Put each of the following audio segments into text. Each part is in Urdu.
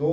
2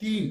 3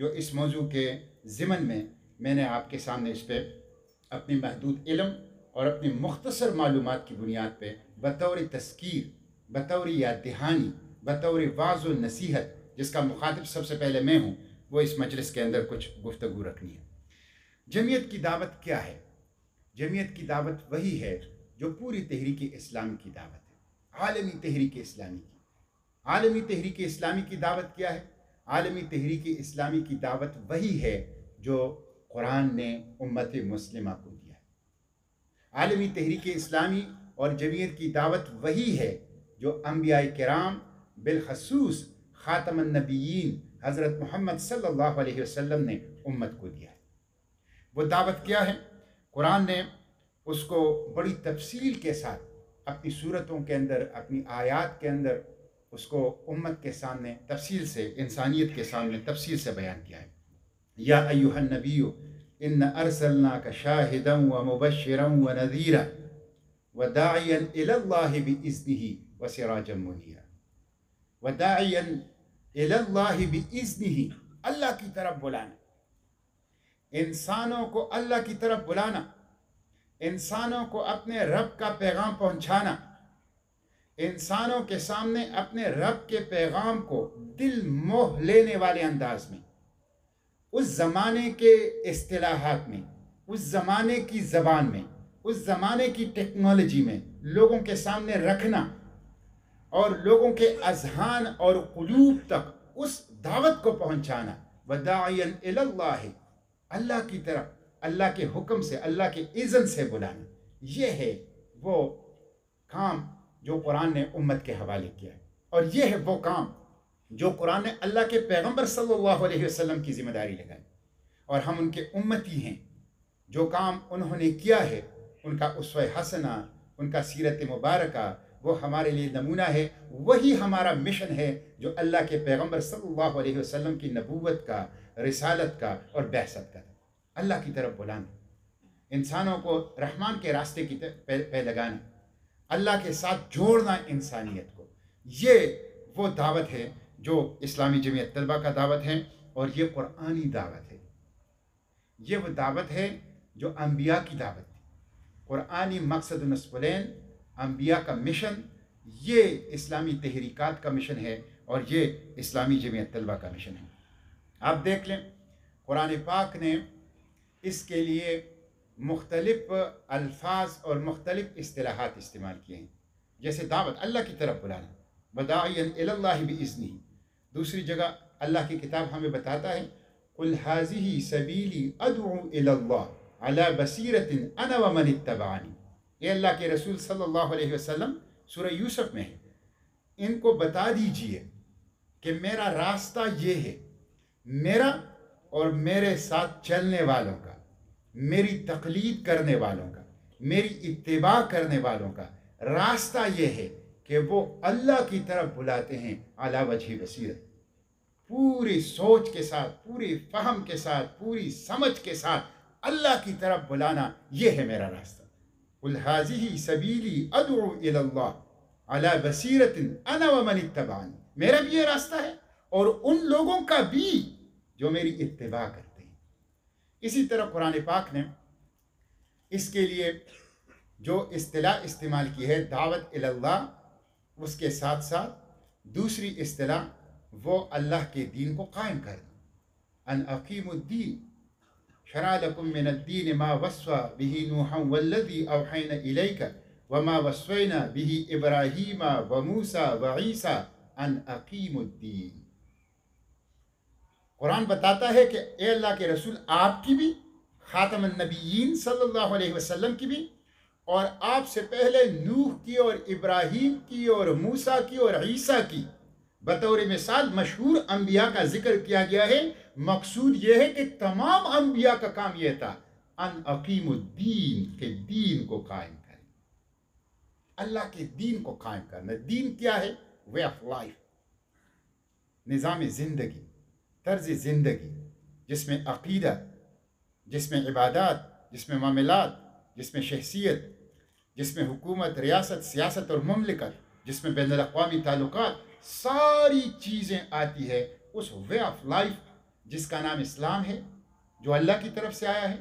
جو اس موضوع کے ضمن میں نے آپ کے سامنے اس پہ اپنی محدود علم اور اپنی مختصر معلومات کی بنیاد پہ بطور تذکیر، بطور یاد دہانی، بطور واعظ و نصیحت، جس کا مخاطب سب سے پہلے میں ہوں، وہ اس مجلس کے اندر کچھ گفتگو رکھنی ہے۔ جمعیت کی دعوت کیا ہے؟ جمعیت کی دعوت وہی ہے جو پوری تحریک اسلامی کی دعوت ہے، عالمی تحریک اسلامی کی۔ عالمی تحریک اسلامی کی دعوت کیا ہے؟ عالمی تحریک اسلامی کی دعوت وہی ہے جو قرآن نے امت مسلمہ کو دیا ہے۔ عالمی تحریک اسلامی اور جمعیت کی دعوت وہی ہے جو انبیاء کرام بالخصوص خاتم النبیین حضرت محمد صلی اللہ علیہ وسلم نے امت کو دیا ہے۔ وہ دعوت کیا ہے؟ قرآن نے اس کو بڑی تفصیل کے ساتھ اپنی صورتوں کے اندر، اپنی آیات کے اندر اس کو امت کے سامنے تفصیل سے، انسانیت کے سامنے تفصیل سے بیان کیا ہے۔ یا ایھا النبی ان ارسلناک شاہدا ومبشرا ونذیرا وداعیا الی اللہ باذنہ وسراجا منیرا۔ وداعیا الی اللہ باذنہ، اللہ کی طرف بلانا، انسانوں کو اللہ کی طرف بلانا، انسانوں کو اپنے رب کا پیغام پہنچانا، انسانوں کے سامنے اپنے رب کے پیغام کو دل موہ لینے والے انداز میں، اس زمانے کے اصطلاحات میں، اس زمانے کی زبان میں، اس زمانے کی ٹیکنالوجی میں لوگوں کے سامنے رکھنا اور لوگوں کے اذہان اور قلوب تک اس دعوت کو پہنچانا۔ وداعیا الی اللہ، اللہ کی طرف، اللہ کے حکم سے، اللہ کے اذن سے بلانا، یہ ہے وہ کام جو قرآن نے امت کے حوالے کیا ہے، اور یہ ہے وہ کام جو قرآن نے اللہ کے پیغمبر صلی اللہ علیہ وسلم کی ذمہ داری لگائی، اور ہم ان کے امتی ہیں۔ جو کام انہوں نے کیا ہے، ان کا اسوہ حسنہ، ان کا سیرت مبارکہ، وہ ہمارے لیے نمونہ ہے۔ وہی ہمارا مشن ہے جو اللہ کے پیغمبر صلی اللہ علیہ وسلم کی نبوت کا، رسالت کا اور بعثت کا تھا۔ اللہ کی طرف بلانا، انسانوں کو رحمان کے راستے کی پہ لگانا، اللہ کے ساتھ جوڑنا انسانیت کو، یہ وہ دعوت ہے جو اسلامی جمعیت طلبہ کا دعوت ہے، اور یہ قرآنی دعوت ہے۔ یہ وہ دعوت ہے جو انبیاء کی دعوت تھی۔ قرآنی مقصد نسبلین، انبیاء کا مشن، یہ اسلامی تحریکات کا مشن ہے، اور یہ اسلامی جمعیت طلبہ کا مشن ہے۔ آپ دیکھ لیں، قرآن پاک نے اس کے لیے مختلف الفاظ اور مختلف اصطلاحات استعمال کیے ہیں، جیسے دعوت، اللہ کی طرف بلانا، وداعیا الی اللہ باذنہ۔ دوسری جگہ اللہ کی کتاب ہمیں بتاتا ہے قل ھذہ سبیلی ادعو الی اللہ علی بصیرۃ انا ومن اتبعنی۔ اے اللہ کے رسول صلی اللہ علیہ وسلم، سورہ یوسف میں ہے، ان کو بتا دیجئے کہ میرا راستہ یہ ہے، میرا اور میرے ساتھ چلنے والوں کا، میری تقلید کرنے والوں کا، میری اتباع کرنے والوں کا راستہ یہ ہے کہ وہ اللہ کی طرف بلاتے ہیں علی وجہ بصیرت، پوری سوچ کے ساتھ، پوری فہم کے ساتھ، پوری سمجھ کے ساتھ اللہ کی طرف بلانا، یہ ہے میرا راستہ۔ قل ھذہ سبیلی ادعو الی اللہ علی بصیرۃ انا ومن اتبعنی، میرا بھی یہ راستہ ہے اور ان لوگوں کا بھی جو میری اتباع کرتے ہیں۔ اسی طرح قرآن پاک نے اس کے لیے جو اصطلاح استعمال کی ہے، دعوت الی اللہ، اس کے ساتھ ساتھ دوسری اصطلاح وہ اللہ کے دین کو قائم کرنا، ان اقیموا الدین، شرع لکم من الدین ما وصى به نوحا والذی اوحینا الیک وما وصینا به ابراہیم وموسیٰ وعیسیٰ ان اقیموا الدین۔ قرآن بتاتا ہے کہ اے اللہ کے رسول، آپ کی بھی، خاتم النبیین صلی اللہ علیہ وسلم کی بھی، اور آپ سے پہلے نوح کی اور ابراہیم کی اور موسیٰ کی اور عیسیٰ کی بطور مثال مشہور انبیاء کا ذکر کیا گیا ہے۔ مقصود یہ ہے کہ تمام انبیاء کا کام یہ تھا، ان اقیم الدین، کہ دین کو قائم کریں، اللہ کے دین کو قائم کرنا۔ دین کیا ہے؟ وے آف لائف، نظام زندگی، طرز زندگی، جس میں عقیدہ، جس میں عبادات، جس میں معاملات، جس میں شخصیت، جس میں حکومت، ریاست، سیاست اور مملکت، جس میں بین الاقوامی تعلقات، ساری چیزیں آتی ہے۔ اس وے آف لائف جس کا نام اسلام ہے، جو اللہ کی طرف سے آیا ہے،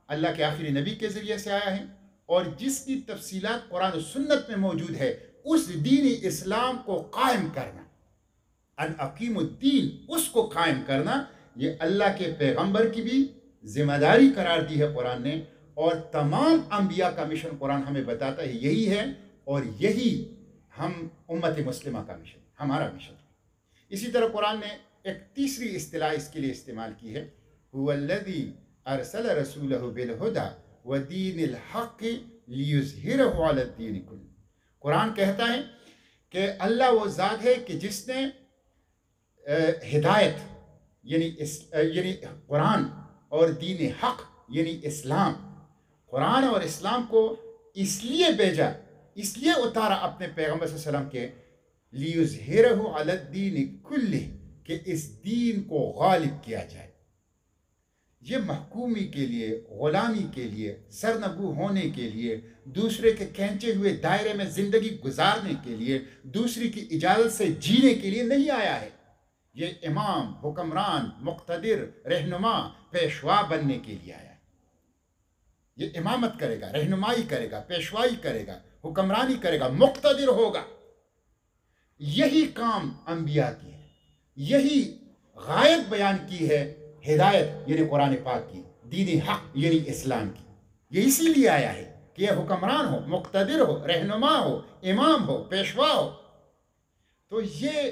اللہ کے آخری نبی کے ذریعے سے آیا ہے، اور جس کی تفصیلات قرآن و سنت میں موجود ہے، اس دین اسلام کو قائم کرنا، ان اقیم الدین، اس کو قائم کرنا، یہ اللہ کے پیغمبر کی بھی ذمہ داری قرار دی ہے قرآن نے، اور تمام انبیاء کا مشن قرآن ہمیں بتاتا ہے یہی ہے، اور یہی ہم امت مسلمہ کا مشن، ہمارا مشن ہے۔ اسی طرح قرآن نے ایک تیسری اصطلاح اس کے لیے استعمال کی ہے، هو الذی ارسل رسولہ بالہدی ودین الحق لیظہرہ علی الدین کلہ۔ قرآن کہتا ہے کہ اللہ وہ ذات ہے کہ جس نے ہدایت یعنی قرآن اور دین حق یعنی اسلام، قرآن اور اسلام کو اس لیے بھیجا، اس لیے اتارا اپنے پیغمبر صلی اللہ علیہ وسلم کے، لیظہرہ علی الدین کلہ، کہ اس دین کو غالب کیا جائے۔ یہ محکومی کے لیے، غلامی کے لیے، سرنگو ہونے کے لیے، دوسرے کے کھینچے ہوئے دائرے میں زندگی گزارنے کے لیے، دوسری کی اجازت سے جینے کے لیے نہیں آیا ہے۔ یہ امام، حکمران، مقتدر، رہنما، پیشوا بننے کے لیے آیا ہے۔ یہ امامت کرے گا، رہنمائی کرے گا، پیشوائی کرے گا، حکمرانی کرے گا، مقتدر ہوگا۔ یہی کام انبیاء کی ہے، یہی غایت بیان کی ہے ہدایت یعنی قرآن پاک کی، دین حق یعنی اسلام کی۔ یہ اسی لیے آیا ہے کہ یہ حکمران ہو، مقتدر ہو، رہنما ہو، امام ہو، پیشوا ہو۔ تو یہ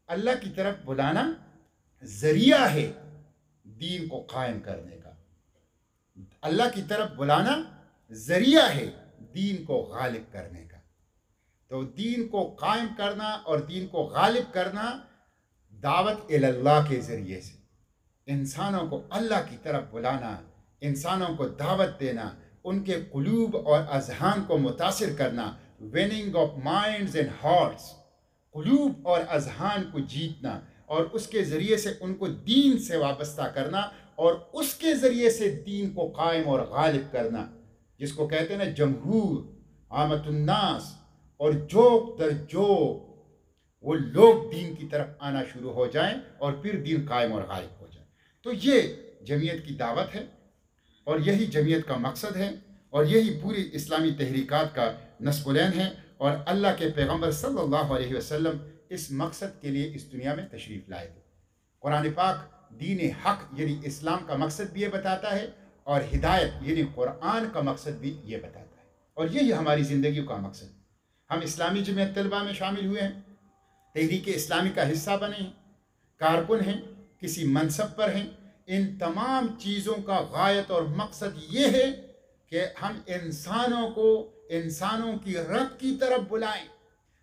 اللہ کی طرف بلانا ذریعہ ہے دین کو قائم کرنے کا، اللہ کی طرف بلانا ذریعہ ہے دین کو غالب کرنے کا۔ تو دین کو قائم کرنا اور دین کو غالب کرنا دعوت اللہ کے ذریعے سے، انسانوں کو اللہ کی طرف بلانا، انسانوں کو دعوت دینا، ان کے قلوب اور اذہان کو متاثر کرنا، winning of minds and hearts، قلوب اور اذہان کو جیتنا، اور اس کے ذریعے سے ان کو دین سے وابستہ کرنا، اور اس کے ذریعے سے دین کو قائم اور غالب کرنا، جس کو کہتے ہیں نا جمہور، عامت الناس، اور جوک در جوک وہ لوگ دین کی طرف آنا شروع ہو جائیں اور پھر دین قائم اور غالب ہو جائے۔ تو یہ جمعیت کی دعوت ہے، اور یہی جمعیت کا مقصد ہے، اور یہی پوری اسلامی تحریکات کا نصب العین ہے، اور اللہ کے پیغمبر صلی اللہ علیہ وسلم اس مقصد کے لیے اس دنیا میں تشریف لائے تھے۔ قرآن پاک دین حق یعنی اسلام کا مقصد بھی یہ بتاتا ہے، اور ہدایت یعنی قرآن کا مقصد بھی یہ بتاتا ہے، اور یہی ہماری زندگیوں کا مقصد ہے۔ ہم اسلامی جمعیت طلبہ میں شامل ہوئے ہیں، تحریک اسلامی کا حصہ بنے ہیں، کارکن ہیں، کسی منصب پر ہیں۔ ان تمام چیزوں کا غایت اور مقصد یہ ہے کہ ہم انسانوں کو انسانوں کی رب کی طرف بلائیں،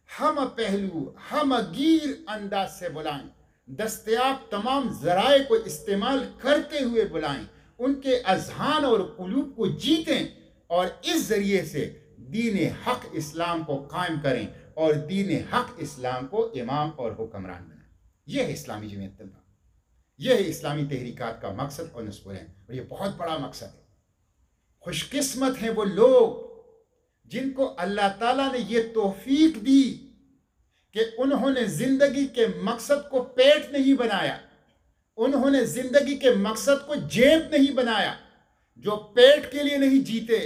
ہم پہلو، ہم گیر انداز سے بلائیں، دستیاب تمام ذرائع کو استعمال کرتے ہوئے بلائیں، ان کے اذہان اور قلوب کو جیتیں، اور اس ذریعے سے دین حق اسلام کو قائم کریں، اور دین حق اسلام کو امام اور حکمران بنائیں۔ یہ ہے اسلامی جمعیت طلبہ، یہ ہے اسلامی تحریکات کا مقصد اور نصب العین، اور یہ بہت بڑا مقصد ہے۔ خوش قسمت ہیں وہ لوگ جن کو اللہ تعالیٰ نے یہ توفیق دی کہ انہوں نے زندگی کے مقصد کو پیٹ نہیں بنایا، انہوں نے زندگی کے مقصد کو جیب نہیں بنایا، جو پیٹ کے لیے نہیں جیتے،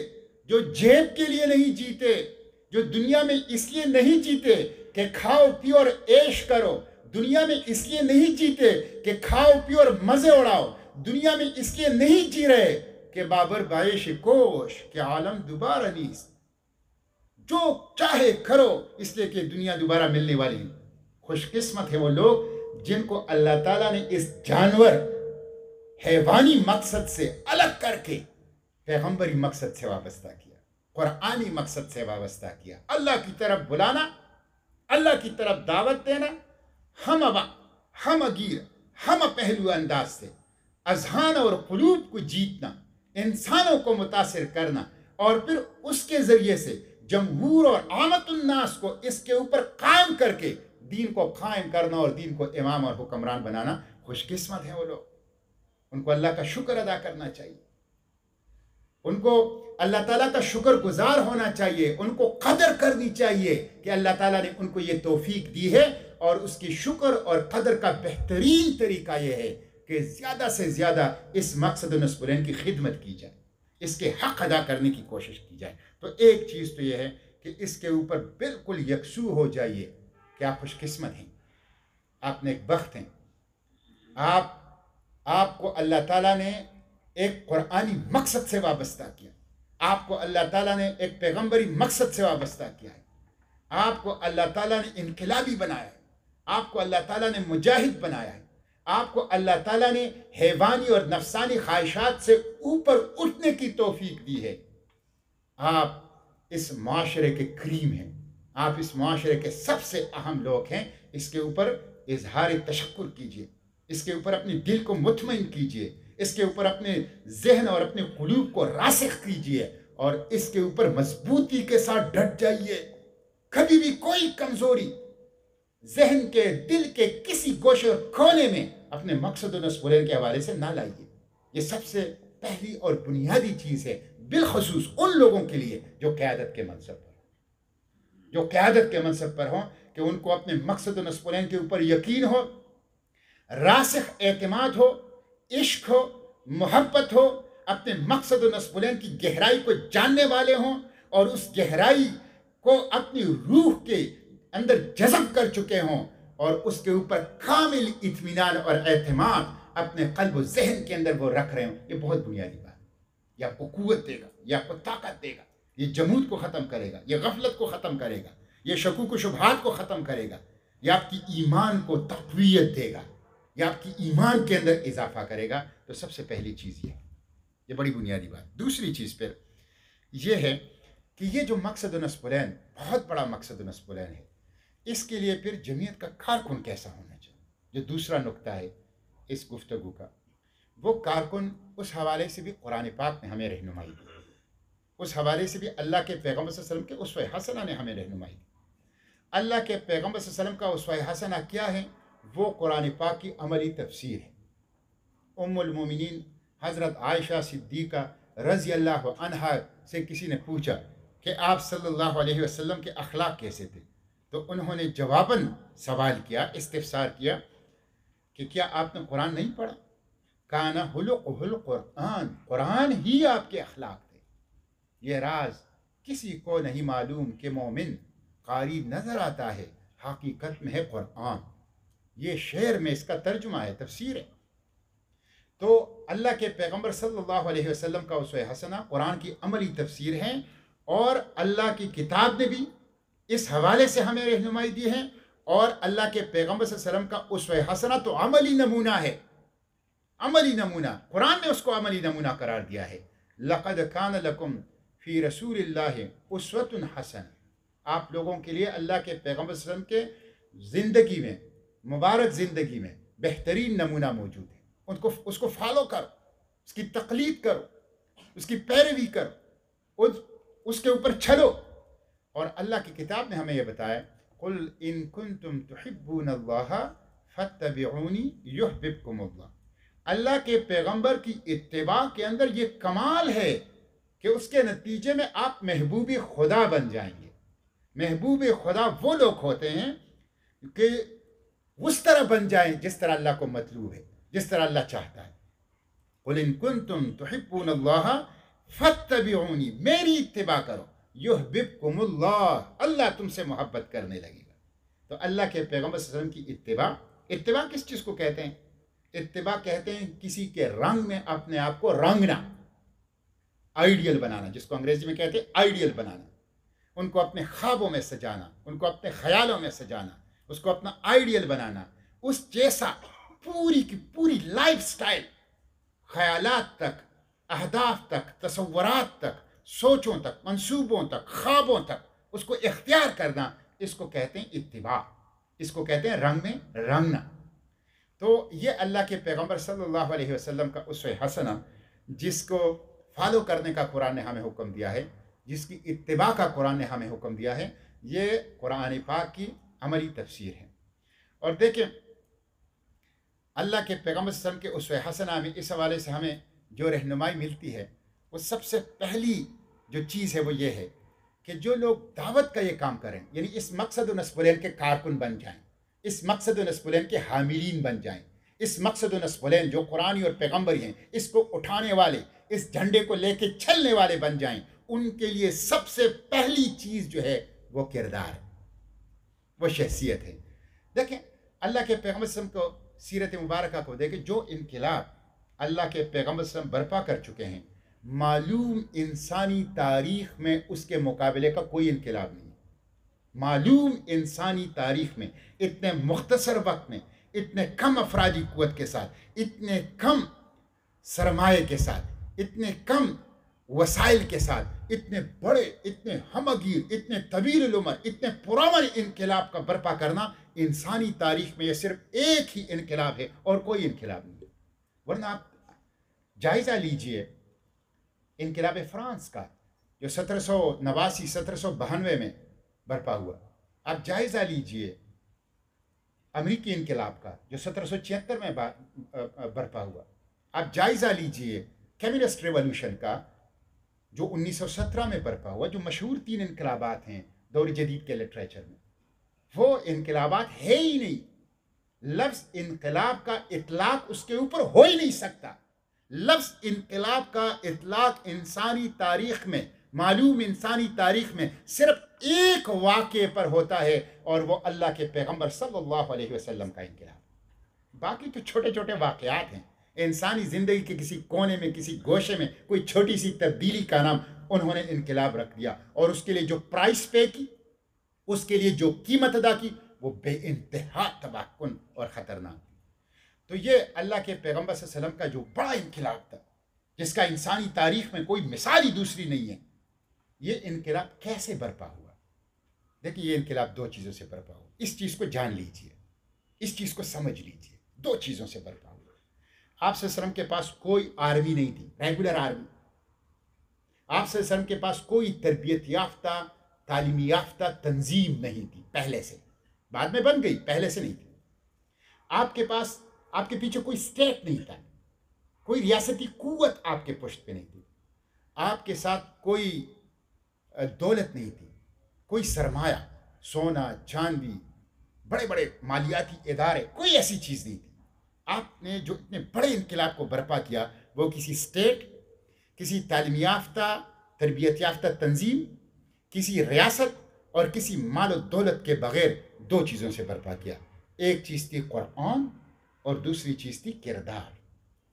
جو جیب کے لیے نہیں جیتے، جو دنیا میں اس لیے نہیں جیتے کہ کھاؤ پیو اور عیش کرو، دنیا میں اس لیے نہیں جیتے کہ کھاؤ پیو اور مزے اڑاؤ، دنیا میں اس لیے نہیں جی رہے کہ بابر بائش کوش کہ عالم دوبارہ نیست، جو چاہے کرو اس لیے کہ دنیا دوبارہ ملنے والی ہے۔ خوش قسمت ہے وہ لوگ جن کو اللہ تعالیٰ نے اس جانور حیوانی مقصد سے الگ کر کے پیغمبری مقصد سے وابستہ کیا، قرآنی مقصد سے وابستہ کیا، اللہ کی طرف بلانا، اللہ کی طرف دعوت دینا، ہم گیر، ہم پہلو انداز سے اذہان اور قلوب کو جیتنا، انسانوں کو متاثر کرنا، اور پھر اس کے ذریعے سے جمہور اور عامت الناس کو اس کے اوپر قائم کر کے دین کو قائم کرنا اور دین کو امام اور حکمران بنانا۔ خوش قسمت ہیں وہ لوگ، ان کو اللہ کا شکر ادا کرنا چاہیے، ان کو اللہ تعالیٰ کا شکر گزار ہونا چاہیے، ان کو قدر کرنی چاہیے کہ اللہ تعالیٰ نے ان کو یہ توفیق دی ہے، اور اس کی شکر اور قدر کا بہترین طریقہ یہ ہے کہ زیادہ سے زیادہ اس مقصد نصب کی خدمت کی جائے، اس کے حق ادا کرنے کی کوشش کی جائے۔ تو ایک چیز تو یہ ہے کہ اس کے اوپر بالکل یکسو ہو جائیے کہ آپ خوش قسمت ہیں، آپ نیک بخت ہیں، آپ کو اللہ تعالیٰ نے ایک قرآنی مقصد سے وابستہ کیا، آپ کو اللہ تعالیٰ نے ایک پیغمبری مقصد سے وابستہ کیا ہے، آپ کو اللہ تعالیٰ نے انقلابی بنایا ہے، آپ کو اللہ تعالیٰ نے مجاہد بنایا ہے، آپ کو اللہ تعالیٰ نے حیوانی اور نفسانی خواہشات سے اوپر اٹھنے کی توفیق دی ہے۔ آپ اس معاشرے کے کریم ہیں، آپ اس معاشرے کے سب سے اہم لوگ ہیں۔ اس کے اوپر اظہار تشکر کیجئے، اس کے اوپر اپنے دل کو مطمئن کیجئے، اس کے اوپر اپنے ذہن اور اپنے قلوب کو راسخ کیجئے اور اس کے اوپر مضبوطی کے ساتھ ڈٹ جائیے۔ کبھی بھی کوئی کمزوری ذہن کے دل کے کسی گوشے اور کونے میں اپنے مقصد و نصب کے حوالے سے نہ لائیے۔ یہ سب سے پہلی اور بنیادی چیز ہے، بالخصوص ان لوگوں کے لیے جو قیادت کے منصب پر ہوں، کہ ان کو اپنے مقصد و نصب کے اوپر یقین ہو، راسخ اعتماد ہو، عشق ہو، محبت ہو، اپنے مقصد و نصب کی گہرائی کو جاننے والے ہوں اور اس گہرائی کو اپنی روح کے اندر جذب کر چکے ہوں اور اس کے اوپر کامل اطمینان اور اعتماد اپنے قلب و ذہن کے اندر وہ رکھ رہے ہوں۔ یہ بہت بنیادی بات ہے۔ یہ آپ کو قوت دے گا، یہ آپ کو طاقت دے گا، یہ جمود کو ختم کرے گا، یہ غفلت کو ختم کرے گا، یہ شکوک و شبہات کو ختم کرے گا، یہ آپ کی ایمان کو تقویت دے گا، یہ آپ کی ایمان کے اندر اضافہ کرے گا۔ تو سب سے پہلی چیز یہ بڑی بنیادی بات۔ دوسری چیز پھر یہ ہے کہ یہ جو مقصد و نصب بہت بڑا مقصد و نصب ہے، اس کے لیے پھر جمعیت کا کارکن کیسا ہونا چاہیے۔ جو دوسرا نقطہ ہے اس گفتگو کا، وہ کارکن اس حوالے سے بھی قرآن پاک نے ہمیں رہنمائی دی، اس حوالے سے بھی اللہ کے پیغمبر صلی اللہ علیہ وسلم کے اسوہ حسنہ نے ہمیں رہنمائی دی۔ اللہ کے پیغمبر صلی اللہ علیہ وسلم کا اسوہ حسنہ کیا ہے؟ وہ قرآن پاک کی عملی تفسیر ہے۔ ام المومنین حضرت عائشہ صدیقہ رضی اللہ عنہا سے کسی نے پوچھا کہ آپ صلی اللہ علیہ وسلم کے اخلاق کیسے تھے؟ تو انہوں نے جواباً سوال کیا، استفسار کیا کہ کیا آپ نے قرآن نہیں پڑھا؟ کانا خلقہ القرآن، قرآن ہی آپ کے اخلاق تھے۔ یہ راز کسی کو نہیں معلوم کہ مومن قاری نظر آتا ہے، حقیقت میں ہے قرآن۔ یہ شعر میں اس کا ترجمہ ہے، تفسیر ہے۔ تو اللہ کے پیغمبر صلی اللہ علیہ وسلم کا اسوہ حسنہ قرآن کی عملی تفسیر ہے، اور اللہ کی کتاب نے بھی اس حوالے سے ہمیں رہنمائی دی ہے، اور اللہ کے پیغمبر صلی اللہ علیہ وسلم کا اسوہ حسنہ تو عملی نمونہ ہے، عملی نمونہ۔ قرآن نے اس کو عملی نمونہ قرار دیا ہے۔ لَقَدْ كَانَ لَكُمْ فِي رَسُولِ اللَّهِ أُسْوَةٌ حَسَنَةٌ، آپ لوگوں کے لیے اللہ کے پیغمبر صلی اللہ علیہ وسلم کے زندگی میں، مبارک زندگی میں بہترین نمونہ موجود ہے۔ اس کو فالو کرو، اس کی تقلید کرو، اس کی پیروی کرو، اس کے اوپر چلو۔ اور اللہ کی کتاب نے ہمیں یہ بتایا، قُلْ إِن كُنتُمْ تُحِبُّونَ اللَّهَ فَاتَّبِعُونِي يُحْبِبْكُمُ اللَّهُ۔ اللہ کے پیغمبر کی اتباع کے اندر یہ کمال ہے کہ اس کے نتیجے میں آپ محبوب خدا بن جائیں گے۔ محبوب خدا وہ لوگ ہوتے ہیں کہ اس طرح بن جائیں جس طرح اللہ کو مطلوب ہے، جس طرح اللہ چاہتا ہے۔ قُلْ إِن كُنتُمْ تُحِبُّونَ اللَّهَ فَاتَّبِعُونِي، میری اتباع کرو، یحببکم اللہ، اللہ تم سے محبت کرنے لگے گا۔ تو اللہ کے پیغمبر صلی اللہ علیہ وسلم کی اتباع کس چیز کو کہتے ہیں؟ اتباع کہتے ہیں کسی کے رنگ میں اپنے آپ کو رنگنا، آئیڈیل بنانا، جس کو انگریزی میں کہتے ہیں آئیڈیل بنانا، ان کو اپنے خوابوں میں سجانا، ان کو اپنے خیالوں میں سجانا، اس کو اپنا آئیڈیل بنانا، اس جیسا پوری کی پوری لائف سٹائل، خیالات تک، اہداف تک، تصورات تک، سوچوں تک، منصوبوں تک، خوابوں تک، اس کو اختیار کرنا، اس کو کہتے ہیں اتباع، اس کو کہتے ہیں رنگ میں رنگنا۔ تو یہ اللہ کے پیغمبر صلی اللہ علیہ وسلم کا اسوہ حسنہ، جس کو فالو کرنے کا قرآن نے ہمیں حکم دیا ہے، جس کی اتباع کا قرآن نے ہمیں حکم دیا ہے، یہ قرآن پاک کی عملی تفسیر ہے۔ اور دیکھیں اللہ کے پیغمبر صلی اللہ علیہ وسلم کے اسوہ حسنہ میں اس حوالے سے ہمیں جو رہنمائی ملتی ہے، وہ سب سے پہلی جو چیز ہے وہ یہ ہے کہ جو لوگ دعوت کا یہ کام کریں، یعنی اس مقصد و نصب کے کارکن بن جائیں، اس مقصد و نصب کے حاملین بن جائیں، اس مقصد و نسبلین جو قرآنی اور پیغمبری ہیں، اس کو اٹھانے والے، اس جھنڈے کو لے کے چلنے والے بن جائیں، ان کے لیے سب سے پہلی چیز جو ہے وہ کردار ہے، وہ شخصیت ہے۔ دیکھیں اللہ کے پیغمبر صلی اللہ علیہ وسلم کو، سیرت مبارکہ کو دیکھیں، جو انقلاب اللہ کے پیغمبر صلی اللہ علیہ وسلم برپا کر چکے ہیں، معلوم انسانی تاریخ میں اس کے مقابلے کا کوئی انقلاب نہیں ہے۔ معلوم انسانی تاریخ میں اتنے مختصر وقت میں، اتنے کم افرادی قوت کے ساتھ، اتنے کم سرمایہ کے ساتھ، اتنے کم وسائل کے ساتھ، اتنے بڑے، اتنے ہمگیر، اتنے طویل العمر، اتنے پرامن انقلاب کا برپا کرنا انسانی تاریخ میں یہ صرف ایک ہی انقلاب ہے اور کوئی انقلاب نہیں ہے۔ ورنہ آپ جائزہ لیجئے انقلاب فرانس کا جو 1789 1792 میں برپا ہوا، آپ جائزہ لیجئے امریکی انقلاب کا جو 1776 میں برپا ہوا، آپ جائزہ لیجئے کمیونسٹ ریولوشن کا جو 1917 میں برپا ہوا، جو مشہور 3 انقلابات ہیں دور جدید کے لٹریچر میں۔ وہ انقلابات ہے ہی نہیں، لفظ انقلاب کا اطلاق اس کے اوپر ہو ہی نہیں سکتا۔ لفظ انقلاب کا اطلاق انسانی تاریخ میں، معلوم انسانی تاریخ میں صرف ایک واقعے پر ہوتا ہے، اور وہ اللہ کے پیغمبر صلی اللہ علیہ وسلم کا انقلاب۔ باقی تو چھوٹے چھوٹے واقعات ہیں، انسانی زندگی کے کسی کونے میں، کسی گوشے میں کوئی چھوٹی سی تبدیلی کا نام انہوں نے انقلاب رکھ دیا، اور اس کے لیے جو پرائس پے کی، اس کے لیے جو قیمت ادا کی، وہ بے انتہا تباہ کن اور خطرناک۔ تو یہ اللہ کے پیغمبر صلی اللہ علیہ وسلم کا جو بڑا انقلاب تھا، جس کا انسانی تاریخ میں کوئی مثال ہی دوسری نہیں ہے، یہ انقلاب کیسے برپا ہوا؟ دیکھیں یہ انقلاب 2 چیزوں سے برپا ہوا، اس چیز کو جان لیجئے، اس چیز کو سمجھ لیجئے، 2 چیزوں سے برپا ہوا۔ آپ صلی اللہ علیہ وسلم کے پاس کوئی آرمی نہیں تھی، ریگولر آرمی۔ آپ صلی اللہ علیہ وسلم کے پاس کوئی تربیت یافتہ، تعلیم یافتہ تنظیم نہیں تھی پہلے سے، بعد میں بن گئی، پہلے سے نہیں تھی۔ آپ کے پاس، آپ کے پیچھے کوئی اسٹیٹ نہیں تھا، کوئی ریاستی قوت آپ کے پشت پہ نہیں تھی، آپ کے ساتھ کوئی دولت نہیں تھی، کوئی سرمایہ، سونا چاندی، بڑے بڑے مالیاتی ادارے، کوئی ایسی چیز نہیں تھی۔ آپ نے جو اتنے بڑے انقلاب کو برپا کیا، وہ کسی اسٹیٹ، کسی تعلیم یافتہ، تربیت یافتہ تنظیم، کسی ریاست اور کسی مال و دولت کے بغیر 2 چیزوں سے برپا کیا۔ ایک چیز تھی قرآن اور دوسری چیز تھی کردار۔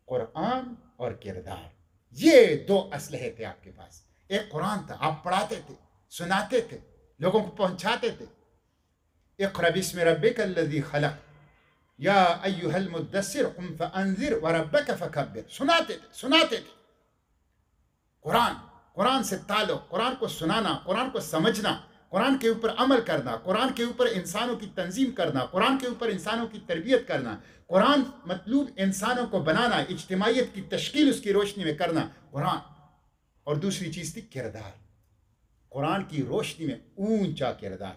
قرآن اور کردار، یہ 2 اسلحے تھے آپ کے پاس۔ ایک قرآن تھا، آپ پڑھاتے تھے، سناتے تھے، لوگوں کو پہنچاتے تھے۔ اقرأ بسم ربک الذی خلق یا ایھا المدثر قم فانذر وربک فکبر، سناتے تھے۔ قرآن سے تعلق، قرآن کو سنانا، قرآن کو سمجھنا، قرآن کے اوپر عمل کرنا، قرآن کے اوپر انسانوں کی تنظیم کرنا، قرآن کے اوپر انسانوں کی تربیت کرنا، قرآن مطلوب انسانوں کو بنانا، اجتماعیت کی تشکیل اس کی روشنی میں کرنا، قرآن۔ اور دوسری چیز تھی کردار، قرآن کی روشنی میں اونچا کردار،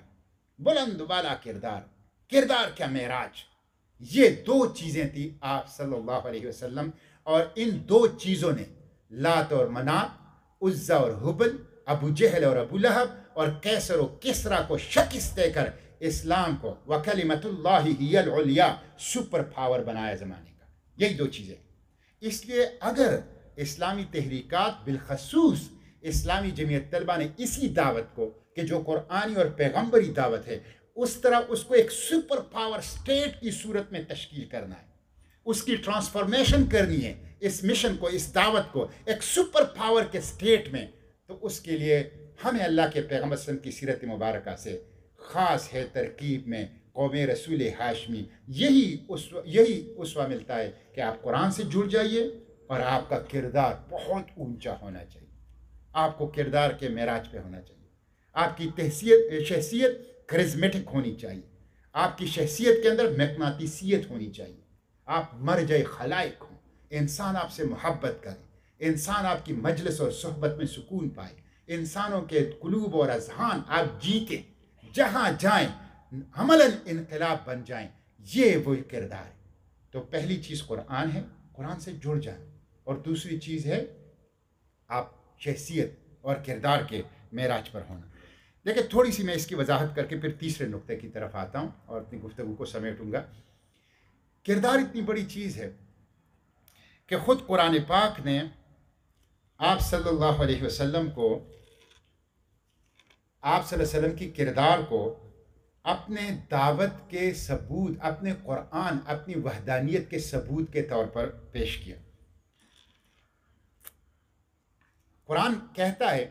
بلند بالا کردار، کردار کا معراج۔ یہ 2 چیزیں تھیں آپ صلی اللہ علیہ وسلم، اور ان 2 چیزوں نے لات اور منات، عزا اور حبل، ابو جہل اور ابو لہب اور کیسر و کسرا کو شکست دے کر اسلام کو وکلمۃ اللہ ہی العلیٰ سپر پاور بنایا زمانے کا۔ یہی 2 چیزیں۔ اس لیے اگر اسلامی تحریکات، بالخصوص اسلامی جمعیت طلبہ نے اسی دعوت کو، کہ جو قرآنی اور پیغمبری دعوت ہے، اس طرح اس کو ایک سپر پاور سٹیٹ کی صورت میں تشکیل کرنا ہے، اس کی ٹرانسفارمیشن کرنی ہے، اس مشن کو، اس دعوت کو ایک سپر پاور کے سٹیٹ میں، تو اس کے لیے ہمیں اللہ کے پیغمبر صلی اللہ علیہ وسلم کی سیرت مبارکہ سے خاص ہے ترکیب میں قوم رسول ہاشمی یہی اسوہ ملتا ہے کہ آپ قرآن سے جڑ جائیے، اور آپ کا کردار بہت اونچا ہونا چاہیے، آپ کو کردار کے معراج پہ ہونا چاہیے، آپ کی شخصیت کرزمیٹک ہونی چاہیے، آپ کی شخصیت کے اندر مقناطیسیت ہونی چاہیے، آپ مرجع خلائق ہوں، انسان آپ سے محبت کرے، انسان آپ کی مجلس اور صحبت میں سکون پائے، انسانوں کے قلوب اور اذہان آپ جیتے، جہاں جائیں عملاً انقلاب بن جائیں، یہ وہی کردار ہے۔ تو پہلی چیز قرآن ہے، قرآن سے جڑ جائیں، اور دوسری چیز ہے آپ شخصیت اور کردار کے معراج پر ہونا۔ دیکھیں تھوڑی سی میں اس کی وضاحت کر کے پھر تیسرے نقطے کی طرف آتا ہوں اور اپنی گفتگو کو سمیٹوں گا کردار اتنی بڑی چیز ہے کہ خود قرآن پاک نے آپ صلی اللہ علیہ وسلم کو، آپ صلی اللہ علیہ وسلم کی کردار کو اپنے دعوت کے ثبوت، اپنے قرآن، اپنی وحدانیت کے ثبوت کے طور پر پیش کیا۔ قرآن کہتا ہے،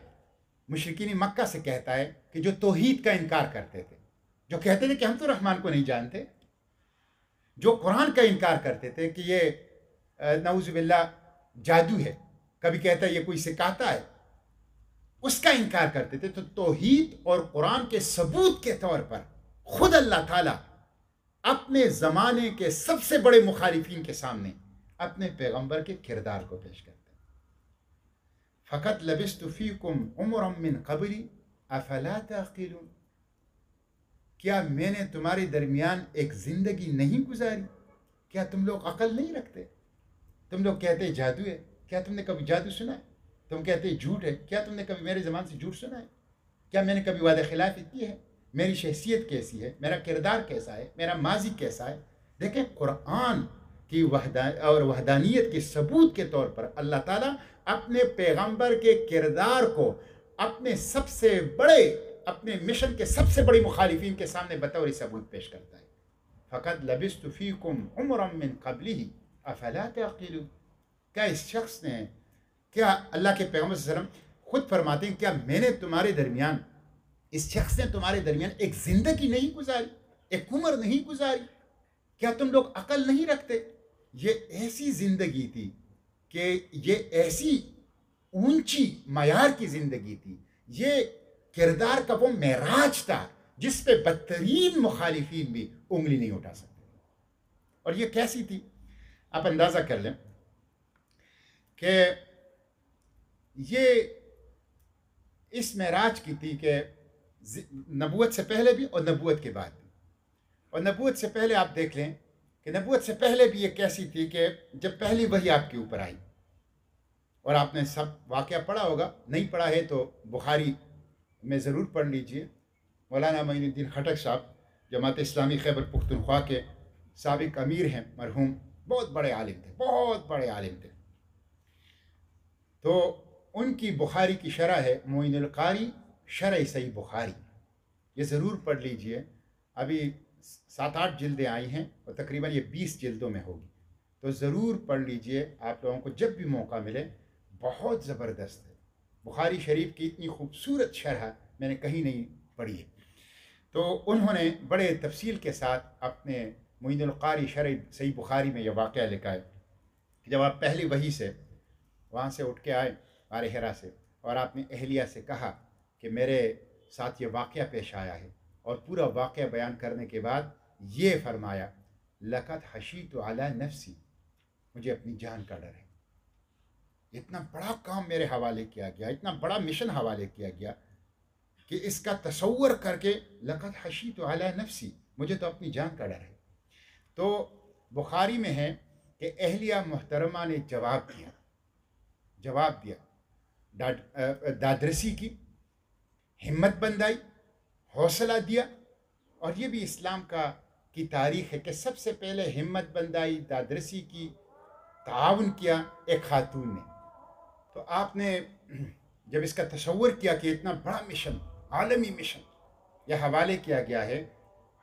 مشرکین مکہ سے کہتا ہے کہ جو توحید کا انکار کرتے تھے، جو کہتے تھے کہ ہم تو رحمان کو نہیں جانتے، جو قرآن کا انکار کرتے تھے کہ یہ نعوذ باللہ جادو ہے، کبھی کہتا ہے یہ کوئی سکھاتا ہے، اس کا انکار کرتے تھے، تو توحید اور قرآن کے ثبوت کے طور پر خود اللہ تعالیٰ اپنے زمانے کے سب سے بڑے مخالفین کے سامنے اپنے پیغمبر کے کردار کو پیش کرتے ہیں۔ فقط لبثت فیکم عمرا من قبلی افلا تعقلون، کیا میں نے تمہارے درمیان ایک زندگی نہیں گزاری؟ کیا تم لوگ عقل نہیں رکھتے؟ تم لوگ کہتے جادو ہے، کیا تم نے کبھی جادو سنا ہے؟ تم کہتے جھوٹ ہے، کیا تم نے کبھی میرے زبان سے جھوٹ سنا ہے؟ کیا میں نے کبھی وعدہ خلافی کی ہے؟ میری شخصیت کیسی ہے؟ میرا کردار کیسا ہے؟ میرا ماضی کیسا ہے؟ دیکھیں، قرآن کی وحدانیت کے ثبوت کے طور پر اللہ تعالیٰ اپنے پیغمبر کے کردار کو اپنے سب سے بڑے، اپنے مشن کے سب سے بڑی مخالفین کے سامنے بطور ثبوت پیش کرتا ہے۔ فقط لبثت فیکم عمرا من قبلہ افلا تعقلون، کیا اس شخص نے، کیا اللہ کے پیغمبر صلی اللہ علیہ وسلم خود فرماتے ہیں کیا میں نے تمہارے درمیان، اس شخص نے تمہارے درمیان ایک زندگی نہیں گزاری، ایک عمر نہیں گزاری؟ کیا تم لوگ عقل نہیں رکھتے؟ یہ ایسی زندگی تھی کہ یہ ایسی اونچی معیار کی زندگی تھی، یہ کردار کا وہ معراج تھا جس پہ بدترین مخالفین بھی انگلی نہیں اٹھا سکتے۔ اور یہ کیسی تھی؟ آپ اندازہ کر لیں کہ یہ اس معراج کی تھی کہ نبوت سے پہلے بھی اور نبوت کے بعد بھی۔ اور نبوت سے پہلے آپ دیکھ لیں کہ نبوت سے پہلے بھی یہ کیسی تھی کہ جب پہلی وحی آپ کے اوپر آئی، اور آپ نے سب واقعہ پڑھا ہوگا، نہیں پڑھا ہے تو بخاری میں ضرور پڑھ لیجئے۔ مولانا معین الدین خٹک صاحب جماعت اسلامی خیبر پختونخوا کے سابق امیر ہیں، مرحوم، بہت بڑے عالم تھے، بہت بڑے عالم تھے۔ تو ان کی بخاری کی شرح ہے معین القاری شرح صحیح بخاری، یہ ضرور پڑھ لیجئے۔ ابھی 7-8 جلدیں آئی ہیں اور تقریباً یہ 20 جلدوں میں ہوگی، تو ضرور پڑھ لیجئے آپ لوگوں کو جب بھی موقع ملے، بہت زبردست ہے۔ بخاری شریف کی اتنی خوبصورت شرح میں نے کہیں نہیں پڑھی ہے۔ تو انہوں نے بڑے تفصیل کے ساتھ اپنے معین القاری شرح صحیح بخاری میں یہ واقعہ لکھا ہے کہ جب آپ پہلی وحی سے وہاں سے اٹھ کے آئے غار حرا سے، اور آپ نے اہلیہ سے کہا کہ میرے ساتھ یہ واقعہ پیش آیا ہے، اور پورا واقعہ بیان کرنے کے بعد یہ فرمایا لقد خشیت علی نفسی، مجھے اپنی جان کا ڈر ہے۔ اتنا بڑا کام میرے حوالے کیا گیا، اتنا بڑا مشن حوالے کیا گیا کہ اس کا تصور کر کے لقد خشیت علی نفسی، مجھے تو اپنی جان کا ڈر ہے۔ تو بخاری میں ہے کہ اہلیہ محترمہ نے جواب دیا، دادرسی کی، ہمت بندائی، حوصلہ دیا۔ اور یہ بھی اسلام کی تاریخ ہے کہ سب سے پہلے ہمت بندائی، دادرسی کی، تعاون کیا ایک خاتون نے۔ تو آپ نے جب اس کا تصور کیا کہ اتنا بڑا مشن، عالمی مشن یہ حوالے کیا گیا ہے،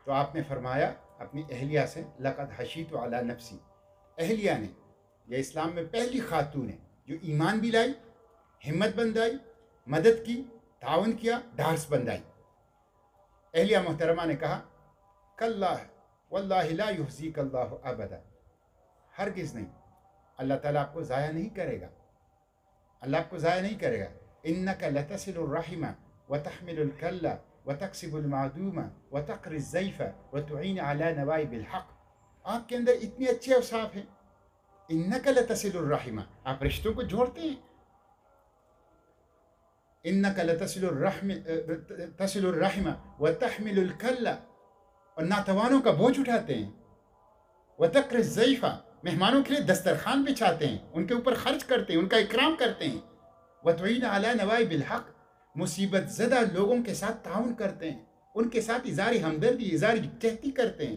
تو آپ نے فرمایا اپنی اہلیہ سے لقد خشیت علی نفسی۔ اہلیہ نے، یہ اسلام میں پہلی خاتون ہے جو ایمان بھی لائی، ہمت بندائی، مدد کی، تعاون کیا، ڈھارس بندائی۔ اہلیہ محترمہ نے کہا کاللہ واللہ لا یخزیک اللہ ابدا، ہرگز نہیں، اللہ تعالیٰ آپ کو ضائع نہیں کرے گا، اللہ آپ کو ضائع نہیں کرے گا۔ انک لتصل الرحم وتحمل الکل وتکسب المعدوم وتقری الضیف وتعین علی نوائب الحق، آپ کے اندر اتنے اچھے اوصاف ہیں۔ انک لتصل الرحم، آپ رشتوں کو جوڑتے ہیں۔ انک لتصل الرحم وتحمل الکل، اور ناتوانوں کا بوجھ اٹھاتے ہیں۔ وتقری الضیف، مہمانوں کے لیے دسترخوان بچھاتے ہیں، ان کے اوپر خرچ کرتے ہیں، ان کا اکرام کرتے ہیں۔ وتعین علی نوائب الحق، مصیبت زدہ لوگوں کے ساتھ تعاون کرتے ہیں، ان کے ساتھ اظہار ہمدردی، اظہار یکجہتی کرتے ہیں۔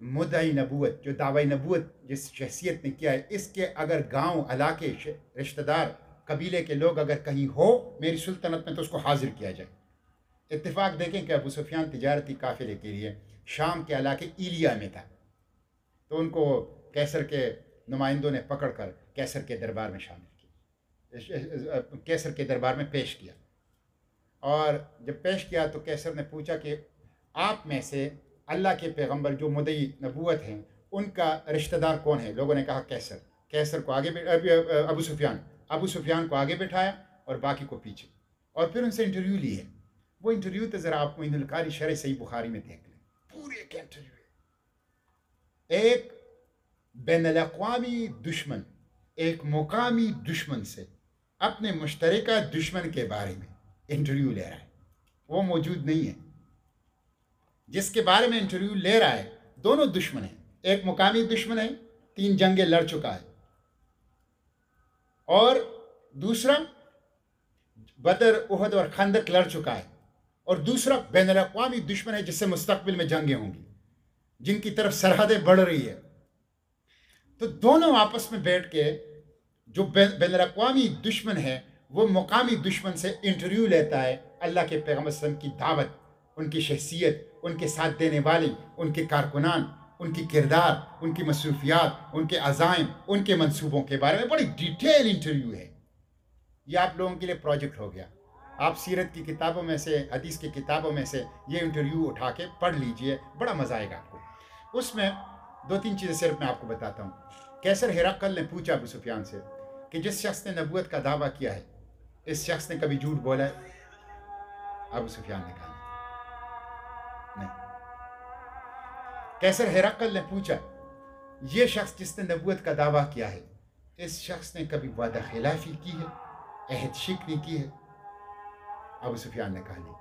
مدعی نبوت جو دعوی نبوت جس شخصیت نے کیا ہے، اس کے اگر گاؤں علاقے رشتہ دار قبیلے کے لوگ اگر کہیں ہو میری سلطنت میں تو اس کو حاضر کیا جائے۔ اتفاق دیکھیں کہ ابو سفیان تجارتی قافلے کے لیے شام کے علاقے ایلیا میں تھا، تو ان کو کیسر کے نمائندوں نے پکڑ کر کیسر کے دربار میں شامل کیا، کیسر کے دربار میں پیش کیا، اور جب پیش کیا تو کیسر نے پوچھا کہ آپ میں سے اللہ کے پیغمبر جو مدعی نبوت ہیں ان کا رشتہ دار کون ہے؟ لوگوں نے کہا کیسر۔ کیسر کو آگے ابو سفیان کو آگے بٹھایا اور باقی کو پیچھے، اور پھر ان سے انٹرویو لی ہے۔ وہ انٹرویو تو ذرا آپ معین القاری شرح صحیح بخاری میں دیکھ لیں، پورے ایک انٹرویو ہے، ایک بین الاقوامی دشمن ایک مقامی دشمن سے اپنے مشترکہ دشمن کے بارے میں انٹرویو لے رہا ہے، وہ موجود نہیں ہے جس کے بارے میں انٹرویو لے رہا ہے۔ دونوں دشمن ہیں، ایک مقامی دشمن ہے، 3 جنگیں لڑ چکا ہے، اور دوسرا بدر احد اور خندق لڑ چکا ہے، اور دوسرا بین الاقوامی دشمن ہے جس سے مستقبل میں جنگیں ہوں گی، جن کی طرف سرحدیں بڑھ رہی ہے۔ تو دونوں آپس میں بیٹھ کے جو بین الاقوامی دشمن ہے وہ مقامی دشمن سے انٹرویو لیتا ہے، اللہ کے پیغمبر صلی اللہ علیہ وسلم کی دعوت، ان کی شخصیت، ان کے ساتھ دینے والے، ان کے کارکنان، ان کی کردار، ان کی مصروفیات، ان کے عزائم، ان کے منصوبوں کے بارے میں بڑی ڈیٹیل انٹرویو ہے۔ یہ آپ لوگوں کے لیے پروجیکٹ ہو گیا، آپ سیرت کی کتابوں میں سے، حدیث کی کتابوں میں سے یہ انٹرویو اٹھا کے پڑھ لیجئے، بڑا مزہ آئے گا آپ کو۔ اس میں 2-3 چیزیں صرف میں آپ کو بتاتا ہوں۔ کیسر ہرقل نے پوچھا ابو سفیان سے کہ جس شخص نے نبوت کا دعویٰ کیا ہے اس شخص نے کبھی جھوٹ بولا ہے؟ ابو سفیان نے کہا نہیں۔ کیسر ہرقل نے پوچھا یہ شخص جس نے نبوت کا دعویٰ کیا ہے اس شخص نے کبھی وعدہ خلافی کی ہے، عہد شکنی کی ہے؟ ابو سفیان نے کہا نہیں۔